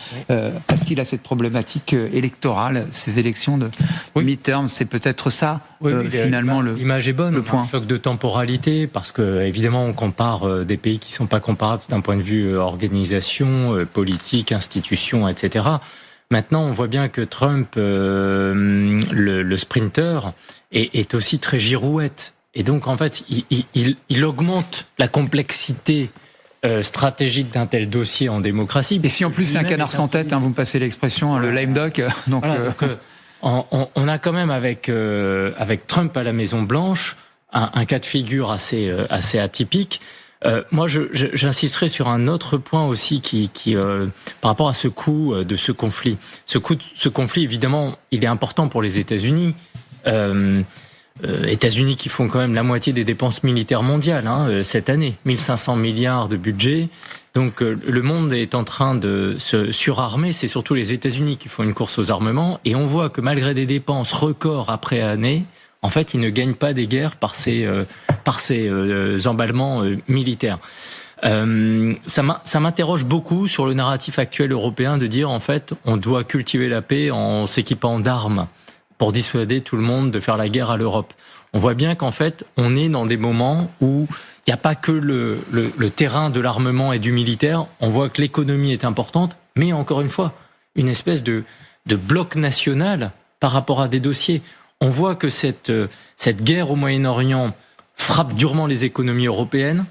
parce qu'il a cette problématique électorale, ces élections de mi-terme. C'est peut-être ça, finalement, l'image est bonne. Le point. Un choc de temporalité, parce que évidemment, on compare des pays qui sont pas comparables d'un point de vue organisation, politique, institution, etc. Maintenant, on voit bien que Trump, le sprinter, est aussi très girouette. Et donc, en fait, il augmente la complexité stratégique d'un tel dossier en démocratie. Et si en plus c'est un canard sans tête, vous me passez l'expression, le lame duck. Donc, on a quand même avec Trump à la Maison Blanche un cas de figure assez atypique. Moi, j'insisterai sur un autre point aussi qui par rapport à ce coût de ce conflit. Ce conflit, évidemment, il est important pour les États-Unis. États-Unis qui font quand même la moitié des dépenses militaires mondiales cette année, 1500 milliards de budget. Donc le monde est en train de se surarmer. C'est surtout les États-Unis qui font une course aux armements. Et on voit que malgré des dépenses records après année, en fait, ils ne gagnent pas des guerres par ces emballements militaires. Ça m'interroge beaucoup sur le narratif actuel européen de dire, en fait, on doit cultiver la paix en s'équipant d'armes pour dissuader tout le monde de faire la guerre à l'Europe. On voit bien qu'en fait, on est dans des moments où il n'y a pas que le terrain de l'armement et du militaire. On voit que l'économie est importante, mais encore une fois, une espèce de bloc national par rapport à des dossiers. On voit que cette guerre au Moyen-Orient frappe durement les économies européennes,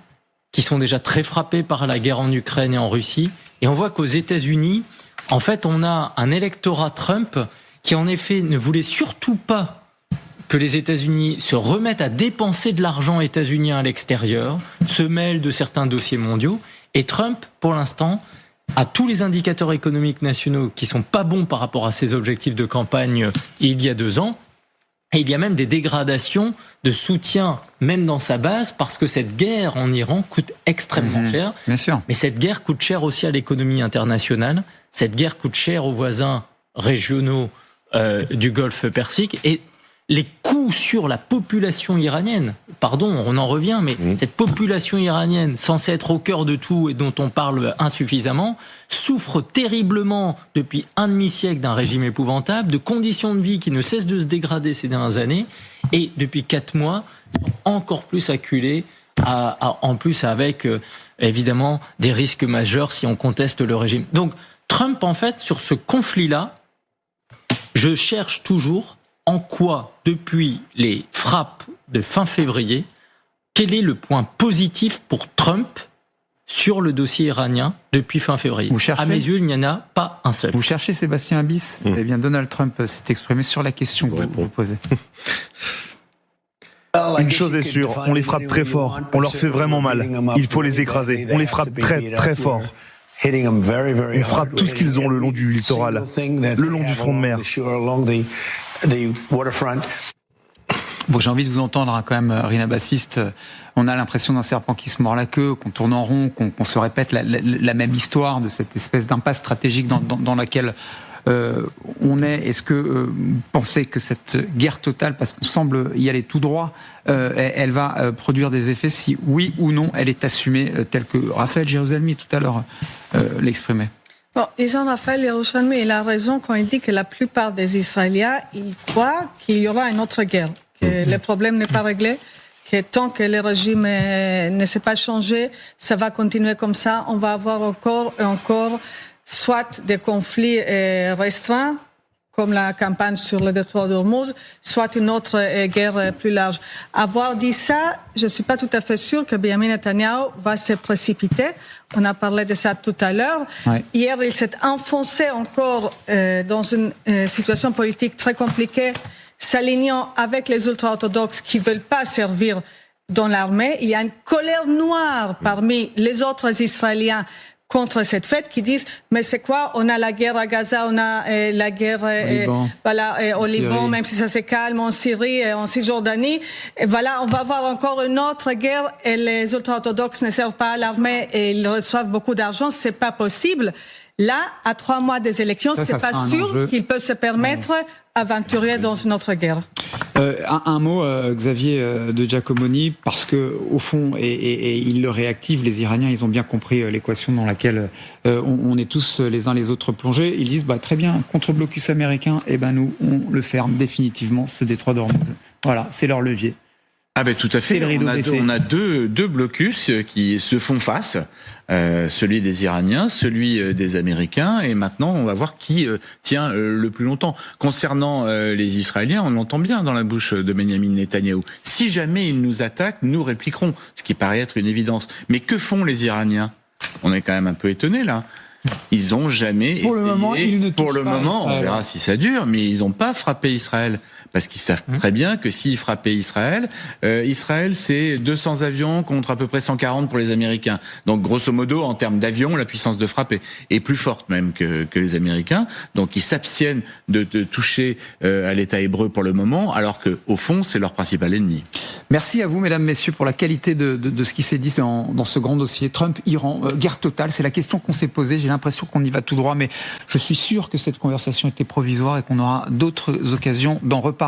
qui sont déjà très frappées par la guerre en Ukraine et en Russie. Et on voit qu'aux États-Unis, en fait, on a un électorat Trump qui, en effet, ne voulait surtout pas que les États-Unis se remettent à dépenser de l'argent états-unien à l'extérieur, se mêlent de certains dossiers mondiaux. Et Trump, pour l'instant, a tous les indicateurs économiques nationaux qui sont pas bons par rapport à ses objectifs de campagne il y a 2 ans. Et il y a même des dégradations de soutien, même dans sa base, parce que cette guerre en Iran coûte extrêmement cher. Bien sûr. Mais cette guerre coûte cher aussi à l'économie internationale. Cette guerre coûte cher aux voisins régionaux du Golfe Persique. Et les coûts sur la population iranienne, pardon, on en revient, mais cette population iranienne, censée être au cœur de tout et dont on parle insuffisamment, souffre terriblement depuis un demi-siècle d'un régime épouvantable, de conditions de vie qui ne cessent de se dégrader ces dernières années, et depuis 4 mois, encore plus acculés, en plus avec évidemment des risques majeurs si on conteste le régime. Donc Trump, en fait, sur ce conflit-là, je cherche toujours en quoi, depuis les frappes de fin février, quel est le point positif pour Trump sur le dossier iranien depuis fin février? À mes yeux, il n'y en a pas un seul. Vous cherchez Sébastien Abyss? Eh bien, Donald Trump s'est exprimé sur la question que vous posez. Une chose est sûre, on les frappe très fort, on leur fait vraiment mal. Il faut les écraser, on les frappe très très fort. On frappe tout ce qu'ils ont le long du littoral, le long du front de mer. Bon, j'ai envie de vous entendre quand même, Rina Bassiste. On a l'impression d'un serpent qui se mord la queue, qu'on tourne en rond, qu'on se répète la même histoire de cette espèce d'impasse stratégique dans laquelle on est. Est-ce que vous pensez que cette guerre totale, parce qu'on semble y aller tout droit, elle va produire des effets si oui ou non elle est assumée, telle que Raphaël Jérusalemi tout à l'heure l'exprimait? Bon, disons, Raphaël Jérusalemi, il a raison quand il dit que la plupart des Israéliens, ils croient qu'il y aura une autre guerre, que le problème n'est pas réglé, que tant que le régime ne s'est pas changé, ça va continuer comme ça. On va avoir encore et encore soit des conflits restreints, comme la campagne sur le détroit d'Ormuz, soit une autre guerre plus large. Avoir dit ça, je ne suis pas tout à fait sûre que Benjamin Netanyahu va se précipiter. On a parlé de ça tout à l'heure. Ouais. Hier, il s'est enfoncé encore dans une situation politique très compliquée, s'alignant avec les ultra-orthodoxes qui ne veulent pas servir dans l'armée. Il y a une colère noire parmi les autres Israéliens contre cette fête qui disent mais c'est quoi, on a la guerre à Gaza, on a la guerre au Liban, même si ça se calme, en Syrie et en Cisjordanie, et voilà, on va avoir encore une autre guerre et les ultra-orthodoxes ne servent pas à l'armée et ils reçoivent beaucoup d'argent, c'est pas possible. Là, à 3 mois des élections, c'est pas sûr qu'il peut se permettre aventurer dans une autre guerre. Un mot, Xavier de Giacomoni, parce que au fond, et ils le réactivent, les Iraniens, ils ont bien compris l'équation dans laquelle on est tous les uns les autres plongés. Ils disent, très bien, contre blocus américain, nous, on le ferme définitivement, ce détroit d'Ormuz. Voilà, c'est leur levier. Ah ben tout à fait. On a deux blocus qui se font face, celui des Iraniens, celui des Américains, et maintenant on va voir qui tient le plus longtemps. Concernant les Israéliens, on l'entend bien dans la bouche de Benyamin Netanyahou. Si jamais ils nous attaquent, nous répliquerons, ce qui paraît être une évidence. Mais que font les Iraniens ? On est quand même un peu étonnés là. Ils ont jamais essayé. Pour le moment, on verra si ça dure, mais ils n'ont pas frappé Israël. Parce qu'ils savent très bien que s'ils frappaient Israël, Israël c'est 200 avions contre à peu près 140 pour les Américains. Donc grosso modo, en termes d'avions, la puissance de frappe est plus forte même que les Américains. Donc ils s'abstiennent de toucher à l'État hébreu pour le moment, alors que au fond, c'est leur principal ennemi. Merci à vous, mesdames, messieurs, pour la qualité de ce qui s'est dit dans ce grand dossier. Trump-Iran, guerre totale, c'est la question qu'on s'est posée. J'ai l'impression qu'on y va tout droit, mais je suis sûr que cette conversation était provisoire et qu'on aura d'autres occasions d'en reparler.